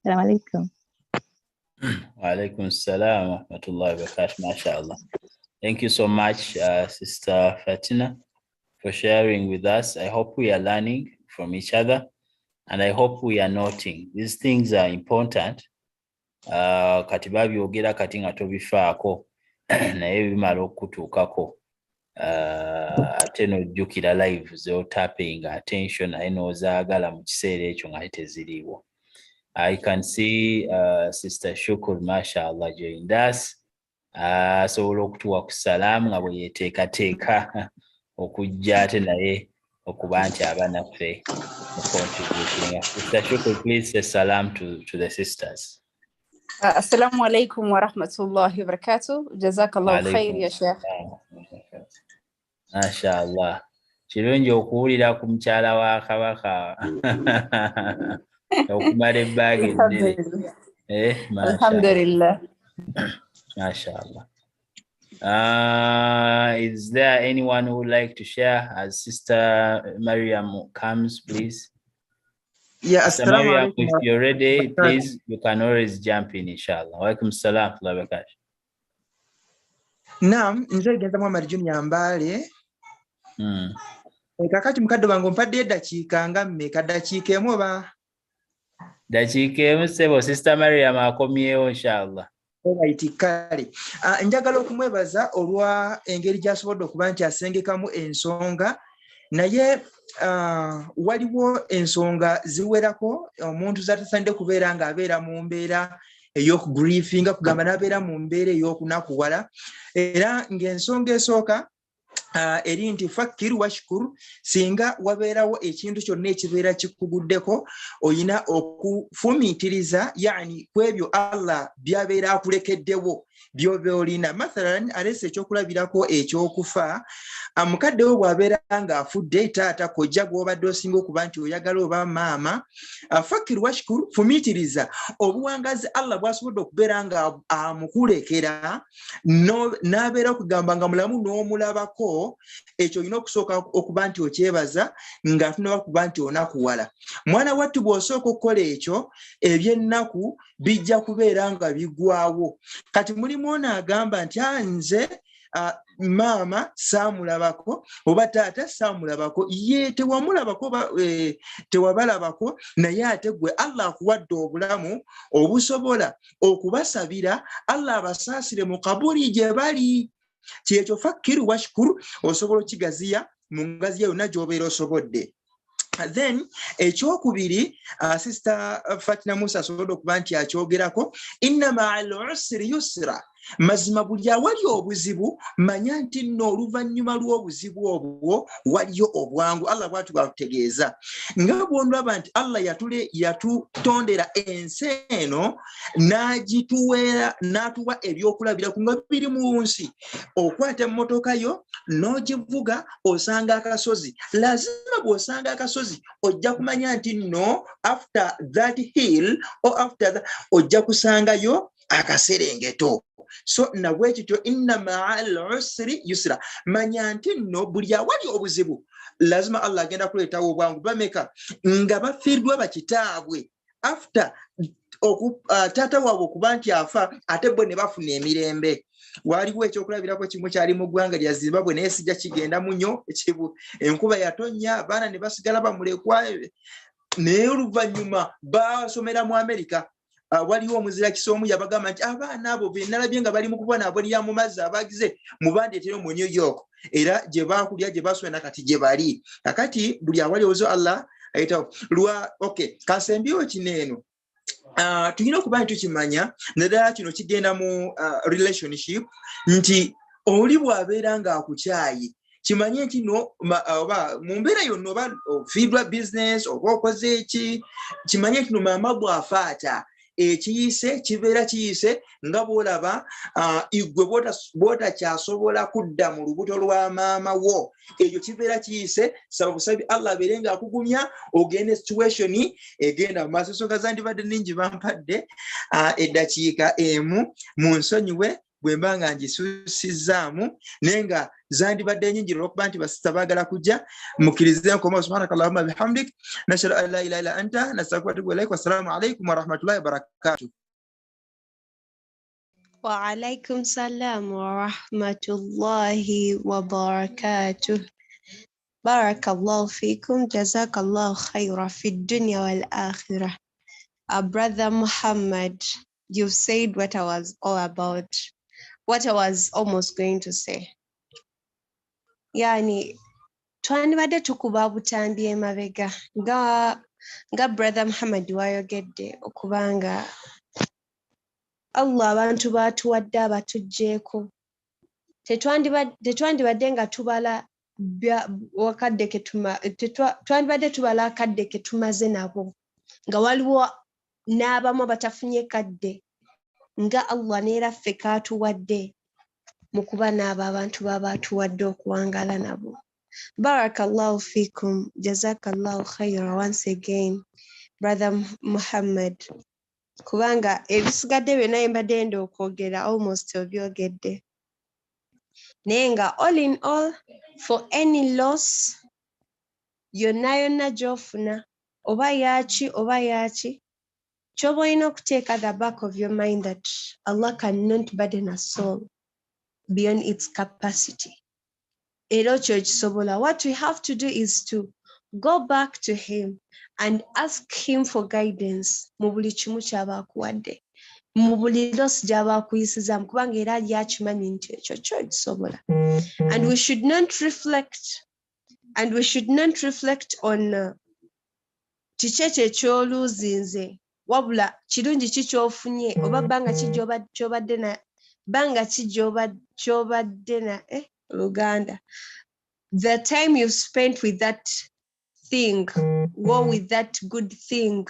Assalamu alaikum. Wa alaikum salam wa rahmatullahi wa barakatuh. MashaAllah. Thank you so much, Sister Fatina, for sharing with us. I hope we are learning from each other, and I hope we are noting. These things are important. Kati babyogera kati nga tobifaako naye bimala okutuukako. Ate n'ojjukira live z'otapping attention naye n'ozaagala mu kiseera ekyo nga teziriiwo. I can see Sister Shukr, mashallah, joined us. Asobola okutuwa ku salaamu nga bwe yeeteekateeka okujja ate naye okuba nti abanaffe mu contributing. Sister Shukr, please say salam to the sisters. Assalamu alaikum wa rahmatullahi wa barakatuh. Jazakallahu khair ya Sheikh. Mashallah. Kirungi okuwulira ku mukyala wa Kabaka. Okumala ebbaagi ennene. Alhamdulillah. MashaAllah. Is there anyone who would like to share as Sister Maryam comes, please? Yeah, Sister Maryam, if you're ready, please, you can always jump in, inshallah. Walaikum salam wa barakatuh. Naam, nze genda Muhammad Junior Mbale. Kakati mukadde wange ompadde eddakiika nga mmeka? Dakiika emu oba? Dakiika emu ssebo, Sister Maryam akomyewo, inshallah. Alright, kale. Njagala okumwebaza olwa engeri gy'asobodde okuba nti asengekamu ensonga, naye waliwo ensonga ziwerako omuntu zatasanidde kubeera ng'abeera mu mbeera ey'okugrifinga, kugamba n'abeera mu mbeera ey'okunakuwala, era ng'ensonga esooka eri nti fakiru washkuru, singa wabeerawo ekintu kyonna ekibeera kikuguddeko oyina okufumiitiriza, yani ku ebyo Allah byabeera akulekeddewo byoba olina. Mathalan alese ekyokulabirako ekyokufa, mukadde wo bw'abeera ng'afudde, taata kojja gw'obadde osinga okuba nti oyagala oba maama, fakiru washkuru, fumiitiriza obuwangazi Allah bw'asobodde okubeera nga amukulekera n'abeera okugamba nga mulamu n'omulabako, ekyo olina okusooka okuba nti okyebaza nga tunaba kuba nti onakuwala. Mwana wattu bw'osooka okukola ekyo, eby'ennaku bijja kubeera nga bigwawo. Kati mulimu ono agamba nti nze maama saamulabako oba taata saamulabako, ye tewamulabako tewabalabako, naye ate gwe Allah akuwadde obulamu obusobola okubasabira Allah abasaasire mu kabuli gye bali. Kyekyo fakiru washkuru, osobola okigaziya mu ngaziya yonna gy'obeera osobodde. Then ekyokubiri, Sister Fatina Musa asobodde okuba nti akyogerako, inna ma'al usri yusra, mazima buli awali obuzibu manya nti nno oluvannyuma lw'obuzibu obwo waliyo obwangu. Allah bw'atu bwatutegeeza nga bw'ondaba nti Allah yatutondera ensi eno n'agituweera n'atuwa ebyokulabirako nga biri mu nsi. Okwata emmotoka yo n'ogivuga osanga akasozi, lazima bw'osanga akasozi ojja kumanya nti nno after that hill or after that ojja kusangayo akaserengeto. So nabwe kityo inna ma'al usri yusra, manya nti nno buli awali obuzibu lazima Allah agenda kuleetawo obwangu. Bameka nga bafiirdwa bakitaabwe after taata waabwe okuba nti afa ate bo ne bafuna emirembe. Waliwo ekyokulabirako kimu kyali mu ggwanga lya Zimbabwe naye sijja kigenda munyo ekibu. Enkuba yatonnya abaana ne basigala bamulekwa naye oluvannyuma basomera mu Amerika. Waliwo omuzira kisoomu yabagamba nti abaana abo be nalabye nga bali mu kubonaabonera mu mazzi abagize mubandeetera mu New York, era gye baakulya gye basomera kati gye bali. Kakati buli awali ozo Allah ayitawo okay kasembyo kineeno. Tulina okuba nti tukimanya naddala kino kigenda mu relationship nti oli bw'abeera ng'akukyayi kimanye nti no oba mu mbeera yonna oba ofiirwa business oba okoze eki kimanye nti no maama bw'afaata ekiyise kibeera kiyise nga bw'olaba igwe bw'otakyasobola kudda mu lubuto lwa maama wo, ekyo kibeera kiyise. Saba busabi Allah abeere ng'akugumya ogende situation egenda mu maaso. So gazandibadde ningi bampadde eddakiika emu mu nsonyiwe bwe mba nga ngisuusizzaamu naye nga zandibadde nyingi olw'okuba nti basista baagala kujja mukkirize nkoma. Subhanaka Allahumma bihamdik nashhadu an la ilaha illa anta nastaghfiruka wa atubu ilaik. Wassalamu alaikum wa rahmatullahi wa barakatuh. Wa alaikum salam wa rahmatullahi wa barakatuh. Barakallahu fikum, jazakallahu khaira fi dunya wal akhirah. Our brother Muhammad, you've said what I was all about, what I was almost going to say. Yani twandibadde tukuba butambi emabega nga brother Muhammad wayogedde okubanga Allah abantu batuwadde abatugjeeko. Tetwandibadde nga tubala wakadde twandibadde tubala akadde ke tumaze nabo, nga waliwo n'abamu abatafunye kadde nga Allah neera ffe kaatuwadde mu kuba n'abo abantu babaatuwadde okuwangaala nabo. Barakallahu fikum, jazakallahu khaira once again brother Muhammad, kubanga ebisigadde byonna mbadde ndooka okwogera almost obyogedde. Naye nga all in all, for any loss yonna yonna gy'ofuna oba yaaki oba yaaki, ky'oba olina okuteeka the back of your mind that Allah cannot burden a soul beyond its capacity. Era kyo kisobola. What we have to do is to go back to him and ask him for guidance mu buli kimu ky'aba akuwadde, mu buli loss gy'aba akuyisizaamu, kubanga era ali akimanyi nti ekyo kyo kisobola. And we should not reflect on kiki ekyo eky'oluuzinze, wabula kirungi ki ky'ofunye oba bbanga ki gy'obadde na Luganda. The time you've spent with that thing, go with that good thing.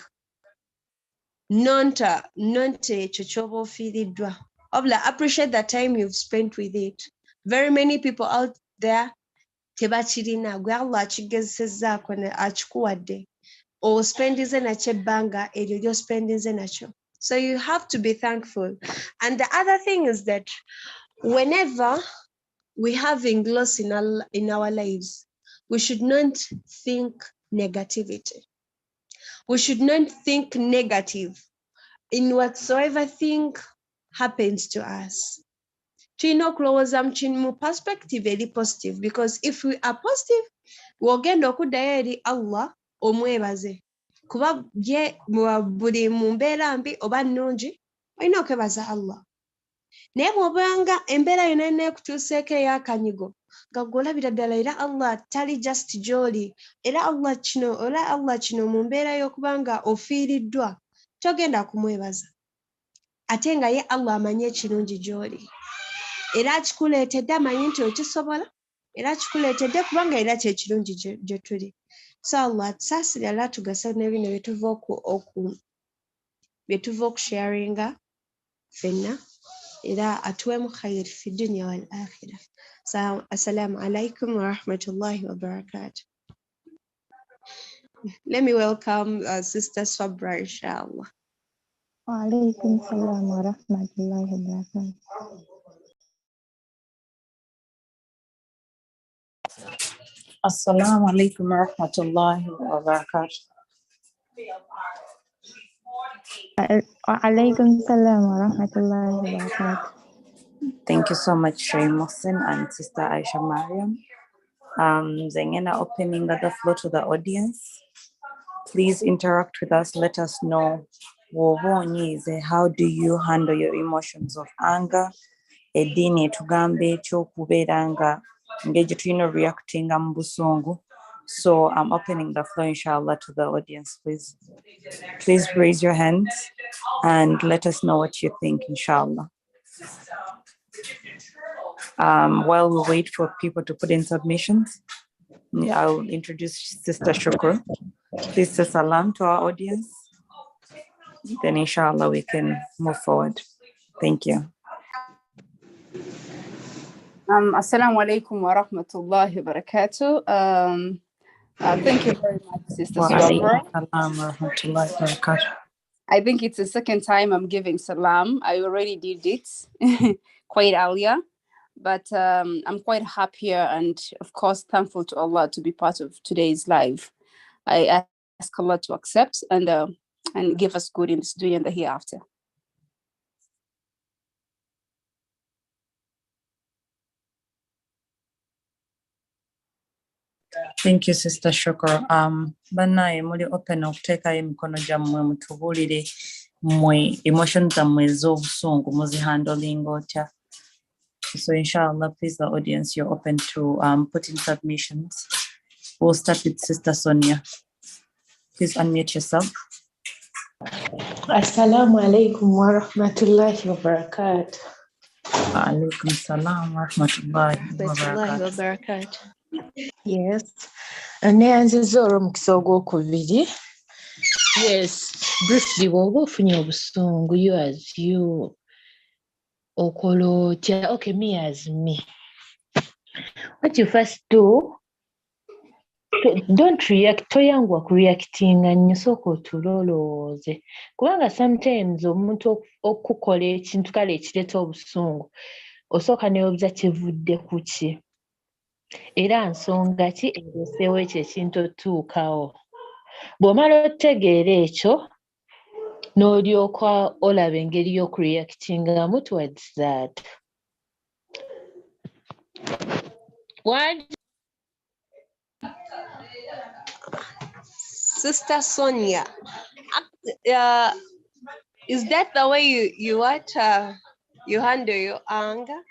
Not ekyo ky'oba ofiiriddwa. Wabula appreciate the time you've spent with it. Very many people out there tebakirina, gwe Allah akigezesezzaako akikuwadde. Ospendize nakyo ebbanga eryo ly'ospendize nakyo. So you have to be thankful. And the other thing is that whenever we're having loss in our lives, we should not think negativity. We should not think negative in whatsoever thing happens to us. Tulina okulowooza mu perspective eri positive, because if we are positive, wogenda okuddayo eri Allah omwebaze. Kuba buli mu mbeera mbi oba nnungi olina okwebaza Allah. Naye bw'obanga embeera yonna neekutuuseeko ey'akanyigo nga gw'olabira ddala era Allah tali just gy'oli, era Allah kino mu mbeera y'okuba nga ofiiriddwa, togenda kumwebaza. ate nga ye Allah amanyi ekirungi gy'oli era akikuleetedde amanyi nti okisobola era akikuleetedde kubanga era kyekirungi gye tuli. So Allah atusaasire ala tugasa n'ebino bye tuva okusharinga ffenna era atuwemu khayr fi dunya wal akhirah. Assalamu alaikum wa rahmatullahi wa barakatuh. Let me welcome Sister Sabra, inshallah. Wa alaikum salam wa rahmatullahi wa barakatuh. Assalamu alaikum wa rahmatullahi wa barakatuh. Wa alaikum salam wa rahmatullahi wa barakatuh. Thank you so much, Sheikh Mohsin and Sister Aisha Mariam. Zengena opening the floor to the audience. Please interact with us. Let us know how do you handle your emotions of anger? Edini tugambe chokuberanga ngeje tuino reacting ambusungu. So I'm opening the floor, inshallah, to the audience, please. Please raise your hands and let us know what you think, inshallah. While we wait for people to put in submissions, I'll introduce Sister Shukr. Please say salam to our audience. Then inshallah we can move forward. Thank you. Assalamu alaikum wa rahmatullahi wa barakatuh. Thank you very much, Sister Sabra. I think it's the second time I'm giving salam. I already did it quite earlier, but I'm quite happy and, of course, thankful to Allah to be part of today's live. I ask Allah to accept and give us good in this dunya and the hereafter. Thank you, Sister Shukr. Banaye muli open okuteka emikono jammwe mutubulire mwe emotions zammwe z'obusungu muzihandling otya. So inshallah, please, the audience, you're open to put in submissions. We'll start with Sister Sonia. Please unmute yourself. Assalamu alaikum wa rahmatullahi wa barakatuh. Wa alaikum salam wa rahmatullahi wa barakatuh. Yes. Neyanziza olw'omukisa ogwokubiri. Yes. Briefly, bw'oba ofunye obusungu, you as you. Okolotya. Okay, me as me. What you first do, don't react. Toyangwa kureactinga nnyo sooka otulolooze. Kubanga sometimes omuntu okukola ekintu kale ekireeta obusungu, osooka neebuuza kivudde ku ki. Era nsonga ki ereeseewo ekyo ekintu otuukawo. Bw'omala otegeera ekyo, n'olyoka olaba engeri y'okureactingamu towards that. Sister Sonia, is that the way you handle your anger?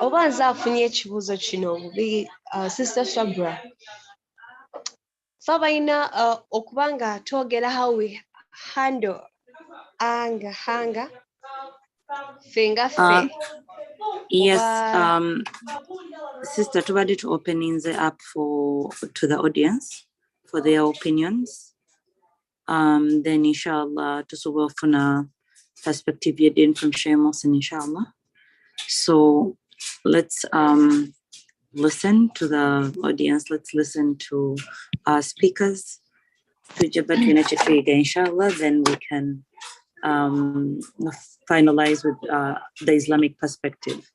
Oba nze afunye ekibuuzo kino obubi, Sister Sabra. So balina okuba nga twogera how we handle anger. Fenga. Yes, Sister, tubadde to opening the app to the audience for their opinions. Then inshallah tusobola ofuna perspective yedin from Sheikh Mohsin, inshallah. So let's listen to the audience. Let's listen to our speakers. Inshallah, then we can finalize with the Islamic perspective.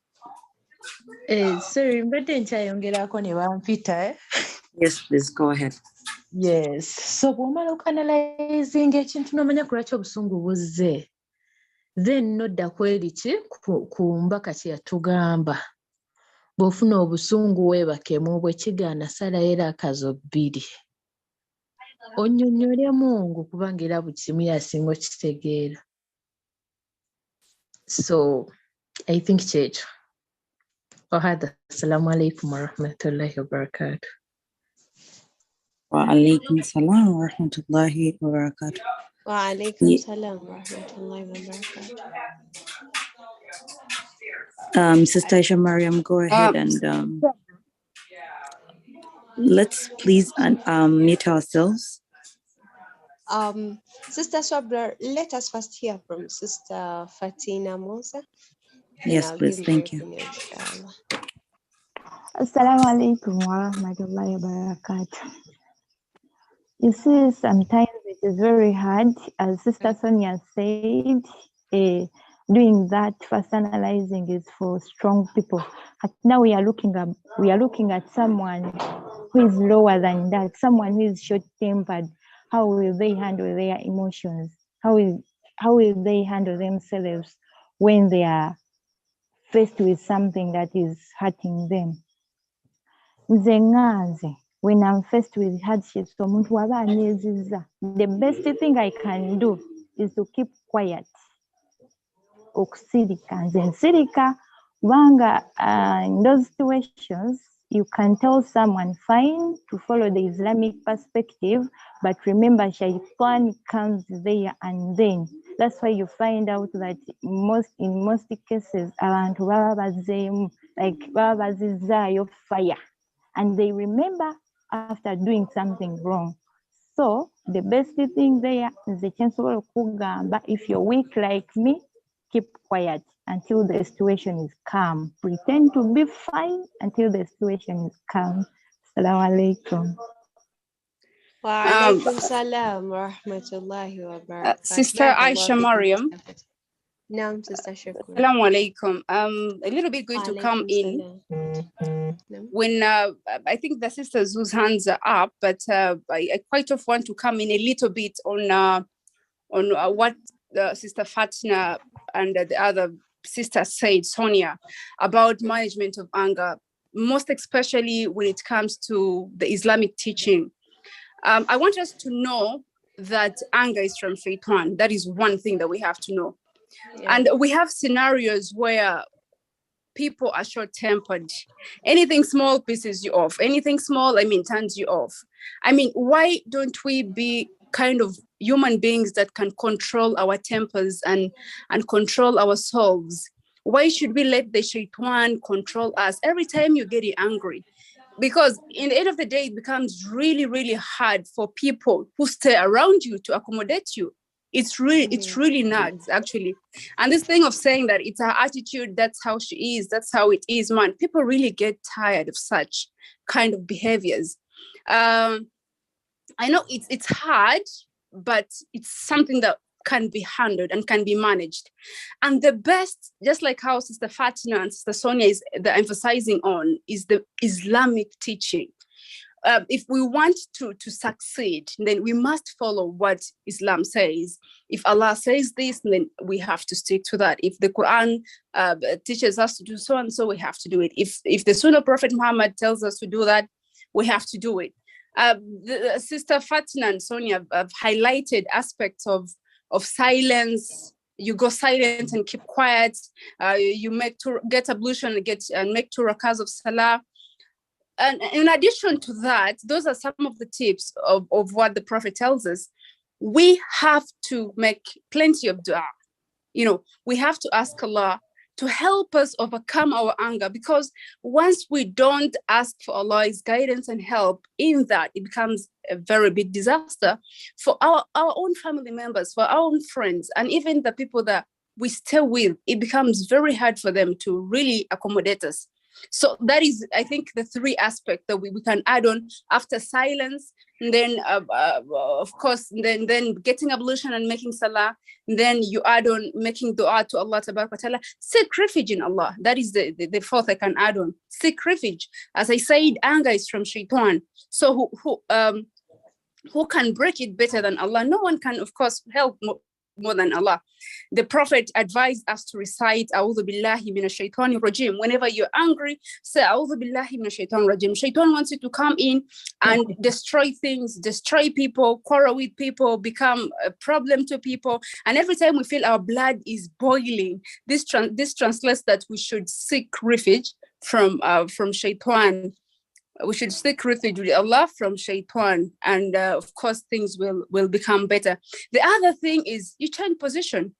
Sorry, mbadde nkyayongerako ne bampita. Yes, please go ahead. Yes. So bw'omala okuanalyzinga ekintu n'omanya ku lwaki obusungu buzze, then nodda kweri ki ku mbaka kye yatugamba. Bw'ofuna obusungu weebakemu, bwe kigaana salayo era akazo bbiri. Onnyonnyole Mungu kubanga era buli kimu yasinga okitegeera. So I think kyekyo. Wahada. Assalamu alaikum wa rahmatullahi wa barakatuh. Wa alaikum salam wa rahmatullahi wa barakatuh. Wa alaikum salam wa rahmatullahi wa barakatuh. Sister Aisha Mariam, go ahead and let's please mute ourselves. Sister Swabra, let us first hear from Sister Fatina Musa. Yes, please. Thank you. Inshallah. Assalamu alaikum wa rahmatullahi wa barakatuh. You see, sometimes it is very hard, as Sister Sonia said, doing that first analyzing is for strong people. Now we are looking at someone who is lower than that, someone who is short-tempered. How will they handle their emotions? How will they handle themselves when they are faced with something that is hurting them? When I'm faced with hardships, the best thing I can do is to keep quiet. In those situations, you can tell someone, fine, to follow the Islamic perspective, but remember, shaitan comes there, and then that's why you find out that in most cases, around like fire, and they remember after doing something wrong. So the best thing there is the chance of kugamba. If you're weak like me, keep quiet until the situation is calm. Pretend to be fine until the situation is calm. Assalamu alaikum. Wa alaikum salam wa rahmatullahi wa barakatuh. Sister Aisha Mariam. No, Sister Shukran. Assalamu alaikum. A little bit going to come in when I think the sisters whose hands are up, but I quite often want to come in a little bit on what Sister Fatina and the other sister said, Sonia, about management of anger, most especially when it comes to the Islamic teaching. I want us to know that anger is from shaitan. That is one thing that we have to know. Yeah. And we have scenarios where people are short-tempered. Anything small pisses you off. Anything small, turns you off. Why don't we be kind of human beings that can control our tempers and control ourselves? Why should we let the shaitan control us every time you get angry? Because in the end of the day, it becomes really, really hard for people who stay around you to accommodate you. It's really nuts, actually. And this thing of saying that it's her attitude, that's how she is, that's how it is, man, people really get tired of such kind of behaviors. I know it's hard, but it's something that can be handled and can be managed. And the best, just like how Sister Fatina and Sister Sonia is emphasizing on, is the Islamic teaching. If we want to succeed, then we must follow what Islam says. If Allah says this, then we have to stick to that. If the Quran teaches us to do so and so, we have to do it. If the Sunnah Prophet Muhammad tells us to do that, we have to do it. The Sister Fatina and Sonia have highlighted aspects of silence. You go silent and keep quiet. You get ablution and make 2 rakahs of salah. And in addition to that, those are some of the tips of what the Prophet tells us. We have to make plenty of dua. We have to ask Allah to help us overcome our anger, because once we don't ask for Allah's guidance and help in that, it becomes a very big disaster for our own family members, for our own friends, and even the people that we stay with. It becomes very hard for them to really accommodate us. So that is, I think, the 3 aspects that we can add on after silence, and then of course, then getting ablution and making salah. Then you add on making dua to Allah Tabaraka wa Ta'ala. Seek refuge in Allah. That is the 4th I can add on. Seek refuge. As I said, anger is from shaitan. So who can break it better than Allah? No one can, of course, help more than Allah. The Prophet advised us to recite A'udhu billahi minash shaitanir rajim. Whenever you're angry, say A'udhu billahi minash shaitanir rajim. Shaitan wants you to come in and destroy things, destroy people, quarrel with people, become a problem to people. And every time we feel our blood is boiling, this translates that we should seek refuge from shaitan. we should seek refuge with Allah from shaitan, and of course things will become better. The other thing is you change position.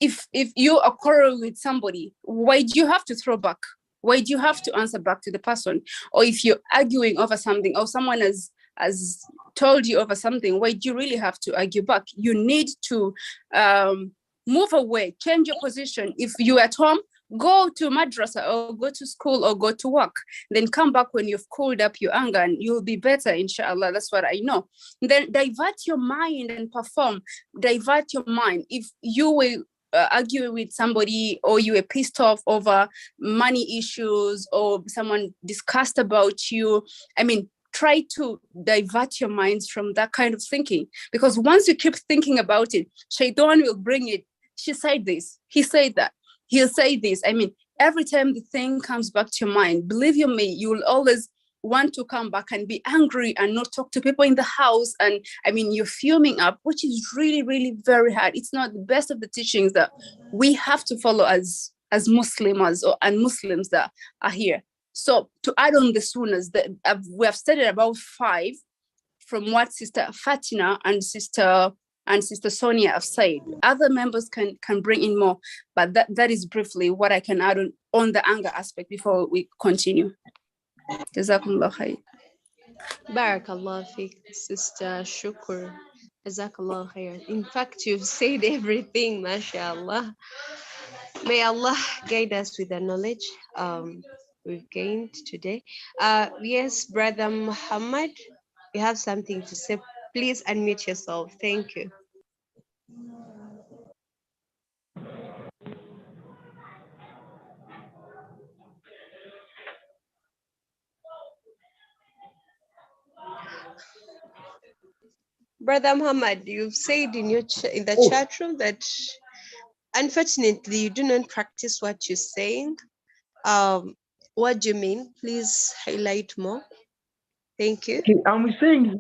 If you are quarreling with somebody, why do you have to throw back? Why do you have to answer back to the person? Or if you're arguing over something, or someone has told you over something, why do you really have to argue back? You need to move away, change your position. If you're at home, go to madrasa or go to school or go to work. Then come back when you've cooled up your anger and you'll be better, inshallah. That's what I know. Then divert your mind and perform. Divert your mind. If you will argue with somebody, or you were pissed off over money issues, or someone discussed about you, I mean, try to divert your minds from that kind of thinking. Because once you keep thinking about it, shaitan will bring it. She said this, he said that, he'll say this. I mean, every time the thing comes back to your mind, believe you me, you will always want to come back and be angry and not talk to people in the house. And I mean, you're fuming up, which is really, really very hard. It's not the best of the teachings that we have to follow as Muslims and Muslims that are here. So to add on the sunnahs, we have studied about 5 from what Sister Fatina and Sister Sonia have said. Other members can bring in more, but that is briefly what I can add on the anger aspect before we continue. Jazakumullah khair. Barakallah fiqh, Sister Shukr. Jazakallah khair. In fact, you've said everything, mashallah. May Allah guide us with the knowledge we've gained today. Yes, Brother Muhammad, you have something to say. Please unmute yourself. Thank you. Brother Muhammad, you've said in the chat room that unfortunately you do not practice what you're saying. What do you mean? Please highlight more. Thank you. Okay, I'm saying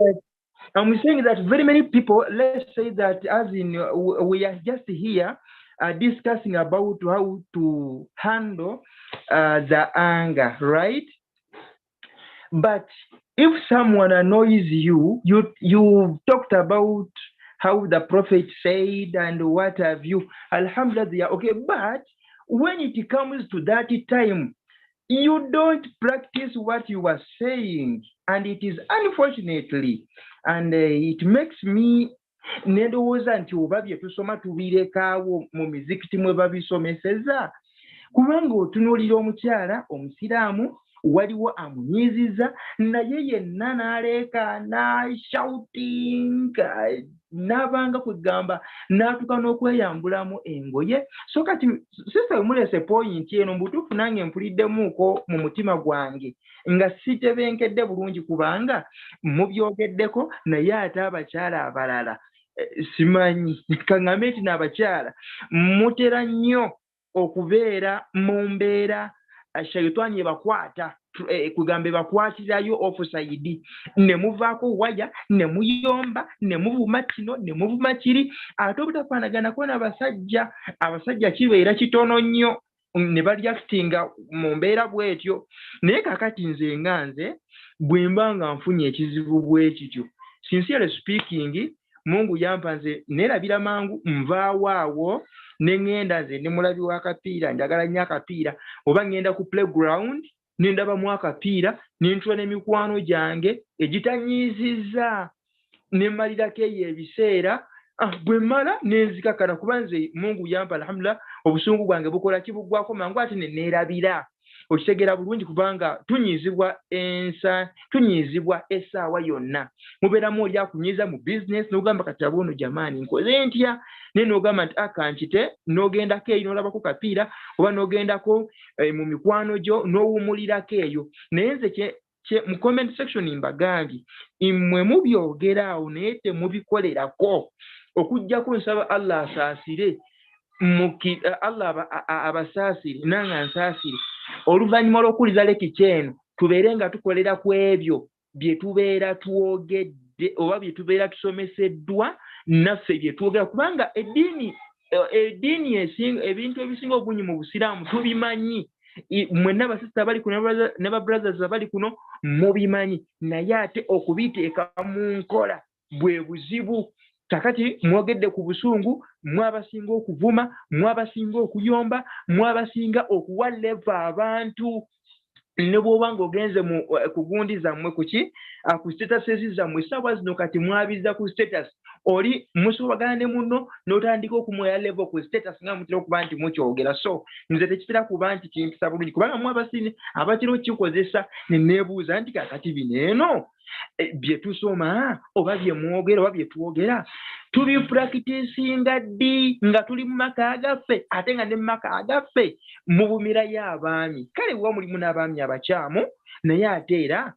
that very many people, let's say that as in we are just here discussing about how to handle the anger, right? But if someone annoys you talked about how the Prophet said and what have you, alhamdulillah, okay, but when it comes to that time, you don't practice what you are saying, and it is unfortunately, and it makes me nedowooza nti oba bye tusoma tubirekaawo mu mizikiti mwe babisomeseza, kubanga otunuulira omukyala omusiraamu waliwo amunyiiziza naye yenna n'aleekaana shouting n'abanga kwegamba n'atuuka n'okweyambulamu engoye. So kati sister mulese point eno mbutuufu nange mpuliddemuuko mu mutima gwange nga sitebenkedde bulungi kubanga mubyogeddeko, naye ate abakyala abalala simanyi kaŋŋambe nti n'abakyala mutera nnyo okubeera mu mbeera shayitaani ebakwata kugamba ebakwatirayo offside, ne muvaako waya, ne muyomba, ne muvuma kino, ne muvuma kiri, ate obutafaanaganako n'abasajja kibeera kitono nnyo ne bareactinga mu mbeera bw'etyo. Naye kakati nze nga nze bwe mba nga nfunye ekizibu bwe kityo, sincerely speaking, Mungu yampa nze neerabira mangu nvaawo awo ne ŋŋenda nze ndi mulabi w'akapiira, njagala nnyo akapiira, oba ŋŋenda ku playground ne ndabamu akapiira ne ntula n'emikwano gyange egitanyiizizza ne mmalirako eyo ebiseera, bwe mmala ne nzikakana kuba nze Mungu yampa alhamdulillah obusungu bwange bukola kibuggwako mangu ate ne neerabira. Okitegeera bulungi kubanga tunyiizibwa essaawa yonna. Mubeeramu oli akunyiiza mu business n'ogamba kati abono jamaani nkoze ntya, naye n'ogamba nti akankite, n'ogendako eyo n'olabako kapiira, oba n'ogendako mu mikwano gyo n'owumulirako eyo. Naye nze mu comment section mbagambye mmwe mubyogera awo naye temubikolerako, okuggyako nsaba Allah asaasire Allah abasaasire nange nsaasire. Oluvannyuma lw'okuwuliza lekiki eno tubeere nga tukolera ku ebyo bye tubeera twogedde oba bye tubeera tusomeseddwa naffe bye twogera, kubanga eddiini ebintu ebisinga obungi mu busiraamu tubimanyi, mwenna abasista abali kuno ne ba brothers abali kuno mubimanyi naye ate okubiteeka mu nkola bwe buzibu. Kakati mwogedde ku busungu, mwabasinga okuvuma, mwabasinga okuyomba, mwabasinga okuwa level abantu. Ne bw'oba ng'ogenze ku gundi zammwe ku statuses zammwe essaawa zino kati mwabiza ku status, oli musobagana ne munno n'otandika okumuwa level ku status nga mutera okuba nti mukyogera. So nze tekitera kuba nti kimpisa bulungi kubanga mwabasini abatera okukikozesa ne neebuuza nti kakati bino eno bye tusoma oba bye mwogera oba bye twogera tubipulakitisinga ddi nga tuli mu maka agaffe ate nga ne mu maka agaffe mubumirayo abaami. Kale bwe mulimu n'abaami abakyamu naye ate era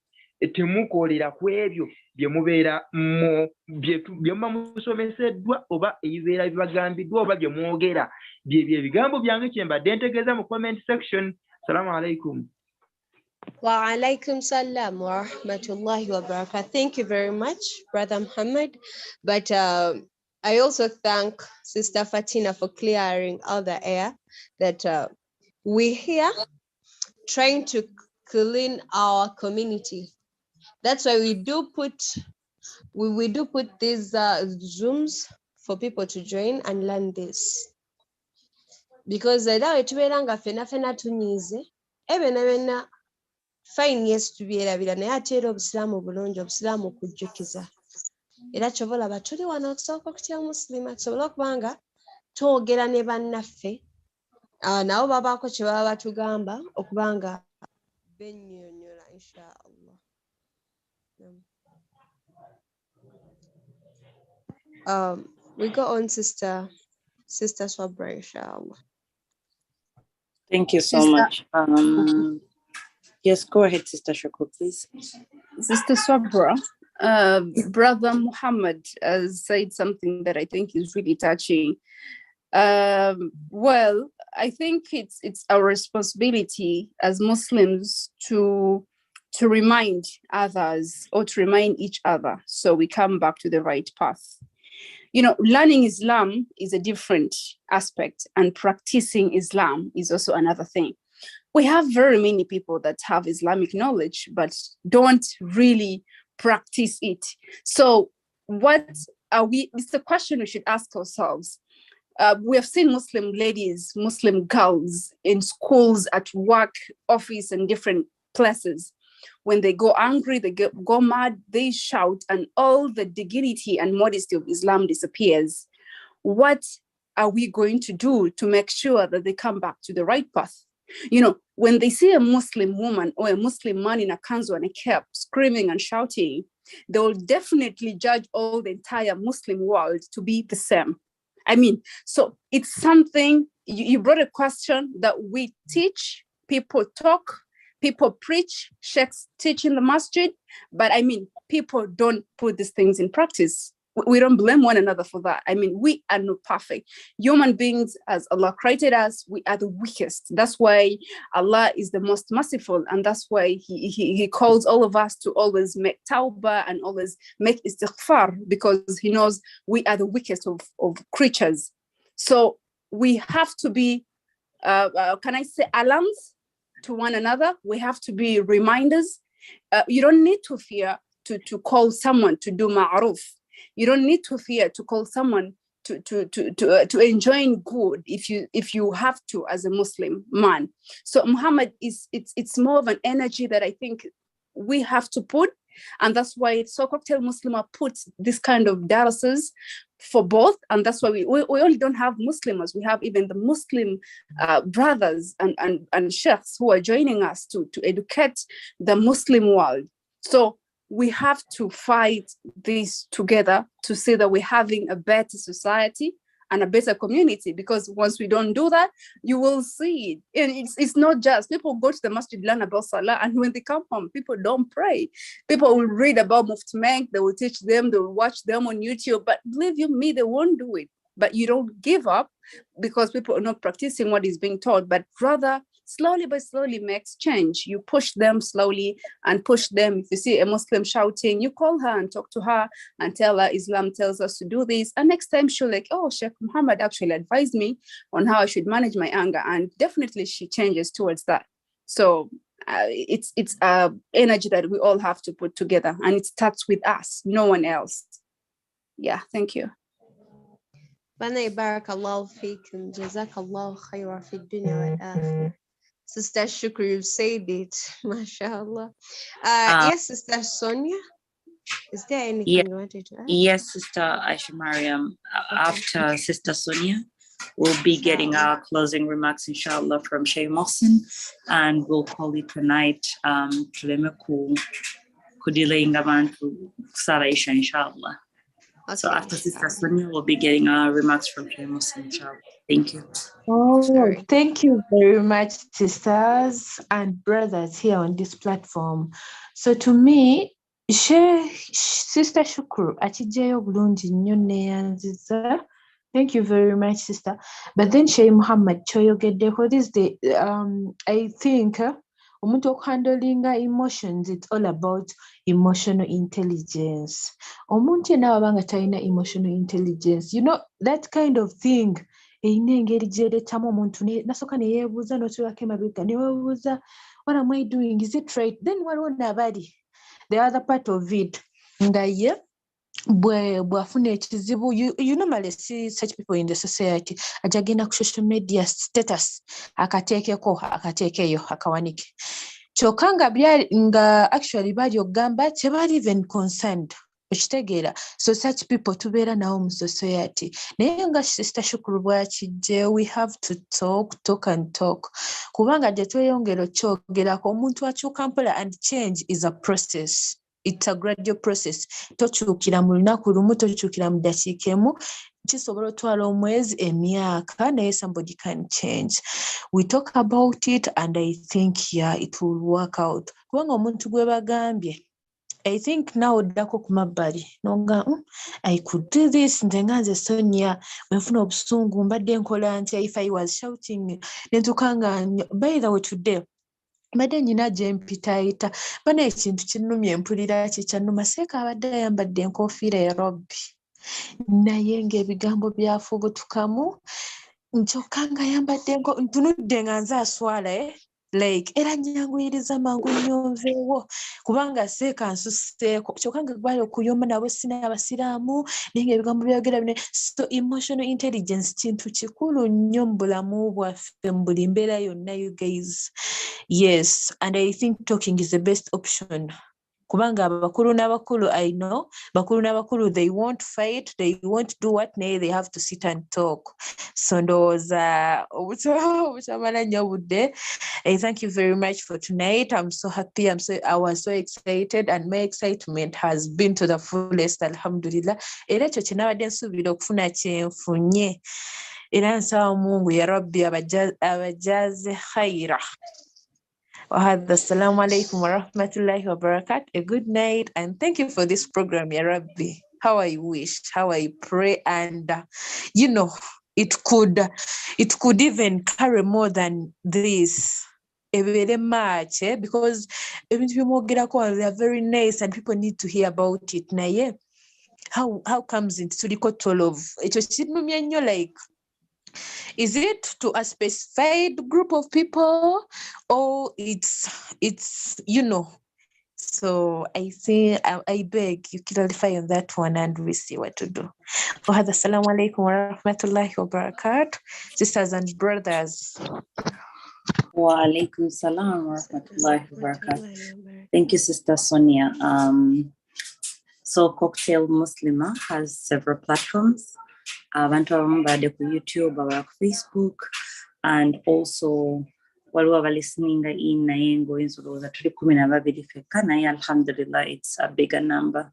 temukoolera ku ebyo bye mubeera bye muba musomeseddwa oba ebibeera bibagambiddwa oba bye mwogera. Byebyo ebigambo byange kye mbadde ntegeeza mu comment section. Assalamu alaikum. Wa alaikum salam wa rahmatullahi wa barakatuh. Thank you very much, Brother Muhammad. But I also thank Sister Fatina for clearing all the air that we're here trying to clean our community. That's why we do put these Zooms for people to join and learn this. Because dawe tuberanga fena tunyize ebena fine yes tubyerabira naye ate era obusilamu bulungi obusilamu kujjukiza. Era kyobola batuli wano okusooka okutya Muslimah tusobola okubanga twogera ne bannaffe nabo babaako kye baba batugamba okubanga bennyonnyola inshallah. We go on Sister Swabra inshallah. Thank you so much. Yes, go ahead, Sister Shako, please. Sister Swabra, Brother Muhammad said something that I think is really touching. Well, I think it's our responsibility as Muslims to remind others or to remind each other so we come back to the right path. You know, learning Islam is a different aspect, and practicing Islam is also another thing. We have very many people that have Islamic knowledge, but don't really practice it. So what are we, it's the question we should ask ourselves. We have seen Muslim ladies, Muslim girls in schools, at work, office, and different places. When they go angry, they go mad, they shout, and all the dignity and modesty of Islam disappears. What are we going to do to make sure that they come back to the right path? You know, when they see a Muslim woman or a Muslim man in a kanzu and a cap screaming and shouting, they will definitely judge all the entire Muslim world to be the same. I mean, so it's something, you brought a question that we teach, people talk, people preach, sheikhs teach in the masjid, but I mean, people don't put these things in practice. We don't blame one another for that. I mean, we are not perfect. Human beings, as Allah created us, we are the weakest. That's why Allah is the most merciful. And that's why he calls all of us to always make tawbah and always make istighfar, because he knows we are the weakest of creatures. So we have to be, can I say, alarms to one another. We have to be reminders. You don't need to fear to call someone to do ma'ruf. You don't need to fear to call someone to enjoy good if you have to as a Muslim man. So Muhammad it's more of an energy that I think we have to put, and that's why So Cocktail Muslimah puts this kind of darases for both, and that's why we only don't have Muslims. We have even the Muslim brothers and sheikhs who are joining us to educate the Muslim world. So we have to fight this together to say that we're having a better society and a better community, because once we don't do that, you will see it. And it's not just people go to the masjid, learn about Salah, and when they come home, people don't pray. People will read about Mufti Menk, they will teach them, they will watch them on YouTube, but believe you me, they won't do it. But you don't give up because people are not practicing what is being taught, but rather slowly but slowly makes change. You push them slowly and push them. If you see a Muslim shouting, you call her and talk to her and tell her Islam tells us to do this. And next time she'll like, oh, Sheikh Muhammad actually advised me on how I should manage my anger. And definitely she changes towards that. So it's energy that we all have to put together, and it starts with us, no one else. Yeah, thank you. Bana barakallahu fikum, jazakallahu khairan fi dunya wal akhirah. Sister Shukri, you've said it, mashallah. Yes, Sister Sonia, is there anything you wanted to add? Yes, Sister Aisha Mariam. After Sister Sonia, we'll be getting our closing remarks, inshallah, from Sheikh Mohsin, and we'll call it tonight. Inshallah. Okay, so after Sister Sonia, we'll be getting our remarks from Sheikh Mohsin, inshallah. Thank you. Oh, thank you very much, sisters and brothers here on this platform. So to me, Sister Shukru, achijeyo bulungi nnyo neyanziza. Thank you very much, sister. But then Sheikh Muhammad choyogeddeko, this day, I think omuntu okuhandlinga emotions, it's all about emotional intelligence. Omuntu yenna wabanga talina emotional intelligence, you know, that kind of thing. Eyina engeri gy'ereetamu omuntu nasooka ne yeebuuza n'otulako emabega ne weebuuza, what am I doing? Is it right? Then waliwo n'abali the other part of it nga ye bw'afuna ekizibu, you normally see such people in the society ajagenda ku social media status akateekeyo akawanike kyokka nga actually bali okugamba tebali even concerned. So such people tubeera nawo mu society. Naye nga Sister Shukuru bw'akijje, we have to talk and talk. Kubanga gye tweyongera okyogerako omuntu akyuka mpola, and change is a process. It's a gradual process. Tokyukira mu lunaku lumu, tokyukira mu dakiika emu. Kisobola otwala omwezi, emyaka, naye somebody can change. We talk about it and I think, yeah, it will work out. Kubanga omuntu gwe bagambye, I think now dako kumabali nonga I could do this ndenganze Sonia wenfuna obusungu mbadde nkola ntya. If I was shouting nentukanga, by the way today mbadde nyina gye mpitaayita bana ekintu kinnumye mpulira kikyannuma. Seeka abadde ayambadde enkofiira ya Robbi naye ng'ebigambo byafubutukamu nkyokka nga ayambadde ntunudde nga nze aswala like era nyanguyiriza mangu nyonveewo kubanga seeka nsuseeko kyokka nga gwali okuyomba nabo sina abasiraamu naye ng'ebigambo byogera bine. So emotional intelligence kintu kikulu nnyo mu bulamu bwaffe mu buli mbeera yonna, you guys. Yes, and I think talking is the best option. Kubanga bakulu n'abakulu, I know bakulu n'abakulu, they won't fight, they won't do what, nay, they have to sit and talk. So ndowooza obutamala nnyo budde. I thank you very much for tonight. I'm so happy. I was so excited, and my excitement has been to the fullest, alhamdulillah. Era ekyo kye nabadde nsuubira okufuna kyenfunye. Era nsaba Mungu ya Rabbi abajaze khaira. Assalamu alaikum wa rahmatullahi wa barakatuh. A good night, and thank you for this program, Ya Rabbi. How I wish, how I pray, and you know, it could even carry more than this. Very much, because they are very nice and people need to hear about it. Now, yeah, how comes it to the control of it? Like, is it to a specified group of people, or it's you know? So I say I beg you clarify on that one, and we see what to do. Assalamu alaikum wa rahmatullahi wa barakatuh, sisters and brothers. Wa alaikum salam wa rahmatullahi wa barakatuh. Thank you, Sister Sonia. So Cocktail Muslimah has several platforms. Abantu abamu bade ku YouTube, abala ku Facebook, and also waliwo abalisteninga in naye ngoyinzolowooza tuli 12 fekka naye alhamdulillah it's a bigger number.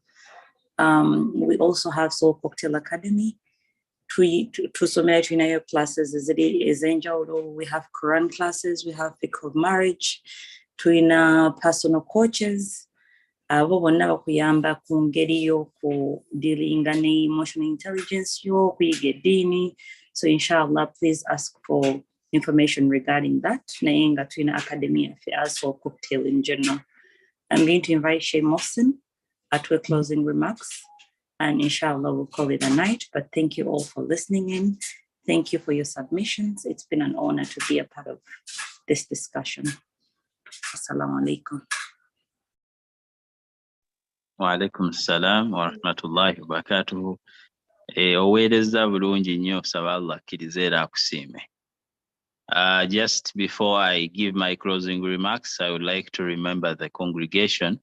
We also have Soul Cocktail Academy. Tusomera tulinayo classes ez'enjawulo. We have Quran classes, we have FIQHU marriage, tulina personal coaches. Abo bonna bakuyamba ku ngeri y'okudealinga ne emotional intelligence y'okuyiga eddiini. So inshallah, please ask for information regarding that. Naenga Twina Academia as for cocktail in general. I'm going to invite Sheikh Mohsin at her closing remarks, and inshallah we'll call it a night. But thank you all for listening in. Thank you for your submissions. It's been an honor to be a part of this discussion. Assalamu alaikum. Wa alaikum assalam wa rahmatullahi wa barakatuhu. Oweereza bulungi nnyo, saba Allah akkirize era akusiime. Just before I give my closing remarks, I would like to remember the congregation.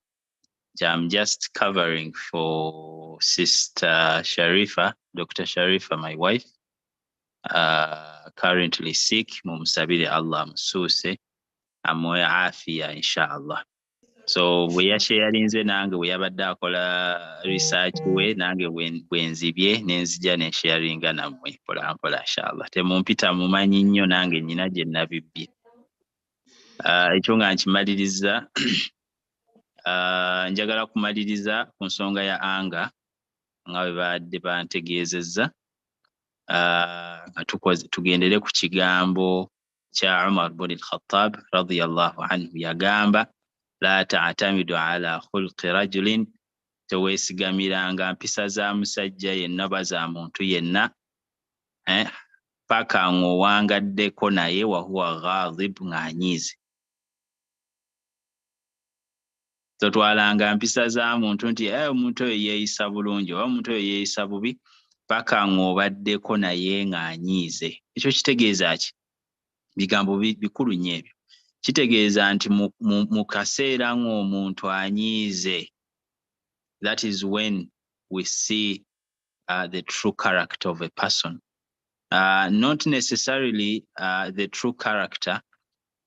I'm just covering for Sister Sharifah, Dr. Sharifah, my wife, currently sick. Mumusabire Allah mususe amoya afia inshallah. So we are sharing nange we yabadde akola research we nange wenzibye nenzija ne sharing namwe pola pola inshallah. Temumpita mumanyi nnyo nange nyina gye nabibbye. Ekyo nga nkimaliriza njagala kumaliriza ku nsonga ya anga nga bwe badde bantegeezezza. Tugendere ku kigambo kya Umar ibn al-Khattab radiyallahu anhu yagamba, la ta'tamidu ala khulqi rajulin, teweesigamiranga mpisa za musajja yenna baza muntu yenna paka ng'owangaddeko naye wa huwa ghadhib ng'anyiize. Totwalanga mpisa za muntu nti omuntu oyo yeeyisa bulungi oba omuntu oyo yeeyisa bubi paka ng'obaddeko naye ng'anyiize. Ekyo kitegeeza ki? Bigambo bikulu nnyo ebyo. Kitegeeza nti mu kaseera ng'omuntu anyiize, that is when we see the true character of a person. Not necessarily the true character,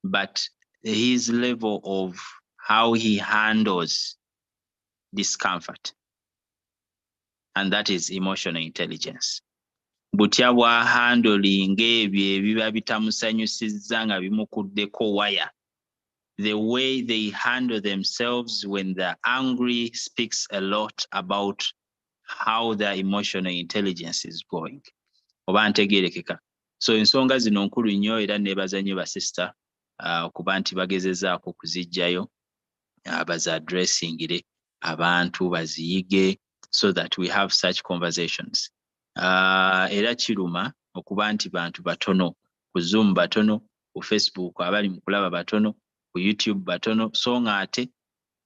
but his level of how he handles discomfort. And that is emotional intelligence. Butya bwa handling ebyo ebiba bitamusanyusizza nga bimukuddeko waya. The way they handle themselves when they're angry speaks a lot about how their emotional intelligence is going. Oba ntegeerekeka. So ensonga zino nkulu nnyo era neebaza nnyo basista okuba nti bagezezzaako okuzijjayo bazaddressingire abantu baziyige so that we have such conversations. Era kiruma okuba nti bantu batono, ku Zoom batono, ku Facebook abali mu kulaba batono, ku YouTube batono, so ng'ate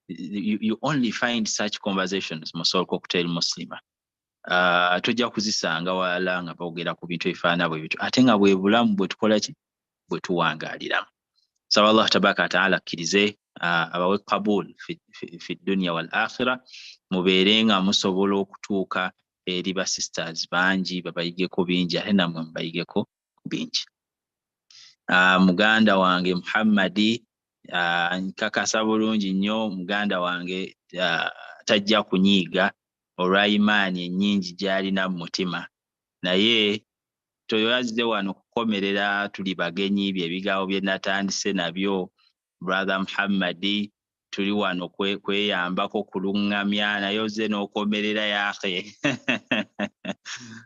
you only find such conversations mu Soul Cocktail Muslimah. Tojja kuzisanga wala nga boogera ku bintu ebifaana bwe bityo ate nga bwe bulamu bwe tukola ki bwe tuwangaaliramu. Saba Allah tabaraka wa taala akkirize abawe qabul fi dunya wal akhirah, mubeere nga musobola okutuuka eri ba sisters bangi babayigeko bingi ate nammwe mubayigeko bingi. Muganda wange Muhammadi nkakasa bulungi nnyo muganda wange tajja kunyiiga olwa imaani ennyingi gy'alina mu mutima, naye toyazze wano kukomerera tuli bagenyi by'ebigambo bye natandise nabyo. Brother Muhammadi tuli wano kweyambako kuluŋŋamya, naye ozze n'okomerera yake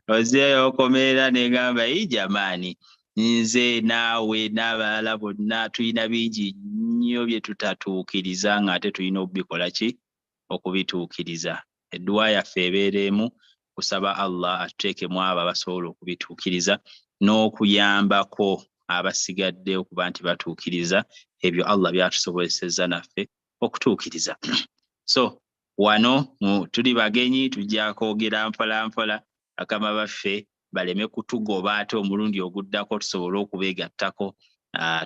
ozzeyo okomerera negamba jamaani nze naawe n'abalala bonna tulina bingi nnyo bye tutatuukiriza ng'ate tulina okubikola ki okubituukiriza. Edduwa yaffe ebeeremu kusaba Allah atuteekemu abo abasobola okubituukiriza n'okuyambako abasigadde okuba nti batuukiriza ebyo Allah byatusobozesezza naffe okutuukiriza. So wano tuli bagenyi tujja kwogera mpola mpola, bakama baffe baleme kutugoba ate omulundi oguddako tusobole okubeegattako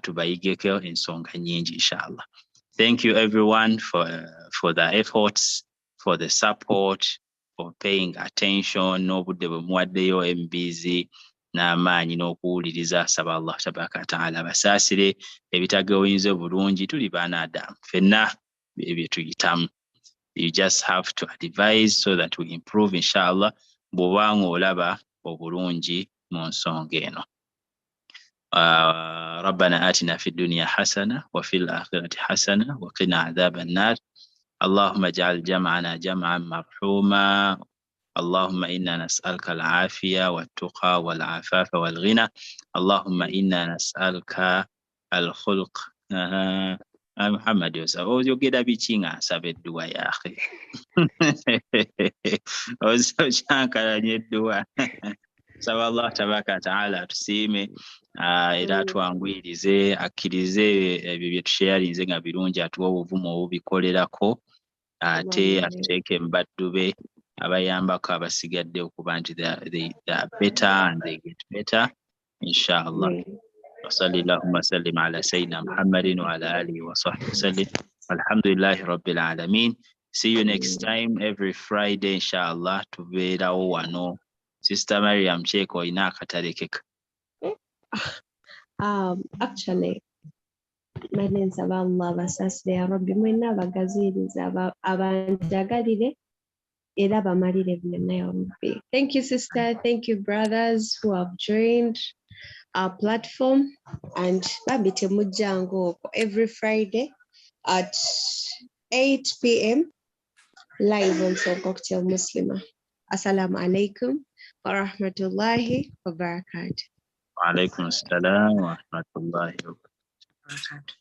tubayigeko ensonga nnyingi inshallah. Thank you everyone for the efforts, for the support, for paying attention. N'obudde bwe muwaddeyo embizi n'amaanyi n'okuwuliriza. Saba Allah tabaraka wa taala basaasire ebitagawinze bulungi, tuli baana Adamu ffenna ebyo tuyitamu. You just have to advise so that we improve inshallah bw'oba ng'olaba obulungi mu nsonga eno. ربنا آتنا في الدنيا حسنة وفي الآخرة حسنة وقنا عذاب النار. اللهم اجعل جمعنا جمعا مرحوما اللهم إنا نسألك العافية والتقى والعفاف والغنى اللهم إنا نسألك الخلق محمد يوسف oyogera biki nga nsaba edduwa ya akhi ozokyankalanya edduwa saba Allah tabaraka wa taala atusiime era atwanguyirize akkirize ebyo bye tusharinze nga birungi atuwa obuvumu obubikolerako ate atuteeke mu baddu be abayambako abasigadde okuba nti they are better and they get better inshallah. وصلى اللهم وسلم على سيدنا محمد وعلى آله وصحبه وسلم والحمد لله رب العالمين. See you next time every Friday inshallah tubeerawo wano. Sister Mariam Sheikh oyina akatalekeka. Actually nsaba Allah basasire ya Rabbi mwena abagaziriza abanjagalire era bamalire byonna ya Rabbi. Thank you sister, thank you brothers who have joined our platform, and babite mujango every Friday at 8 p.m. live on Cocktail Muslimah. Assalamu alaikum wa rahmatullahi wa barakatuh. Wa alaikum assalam wa rahmatullahi wa barakatuh.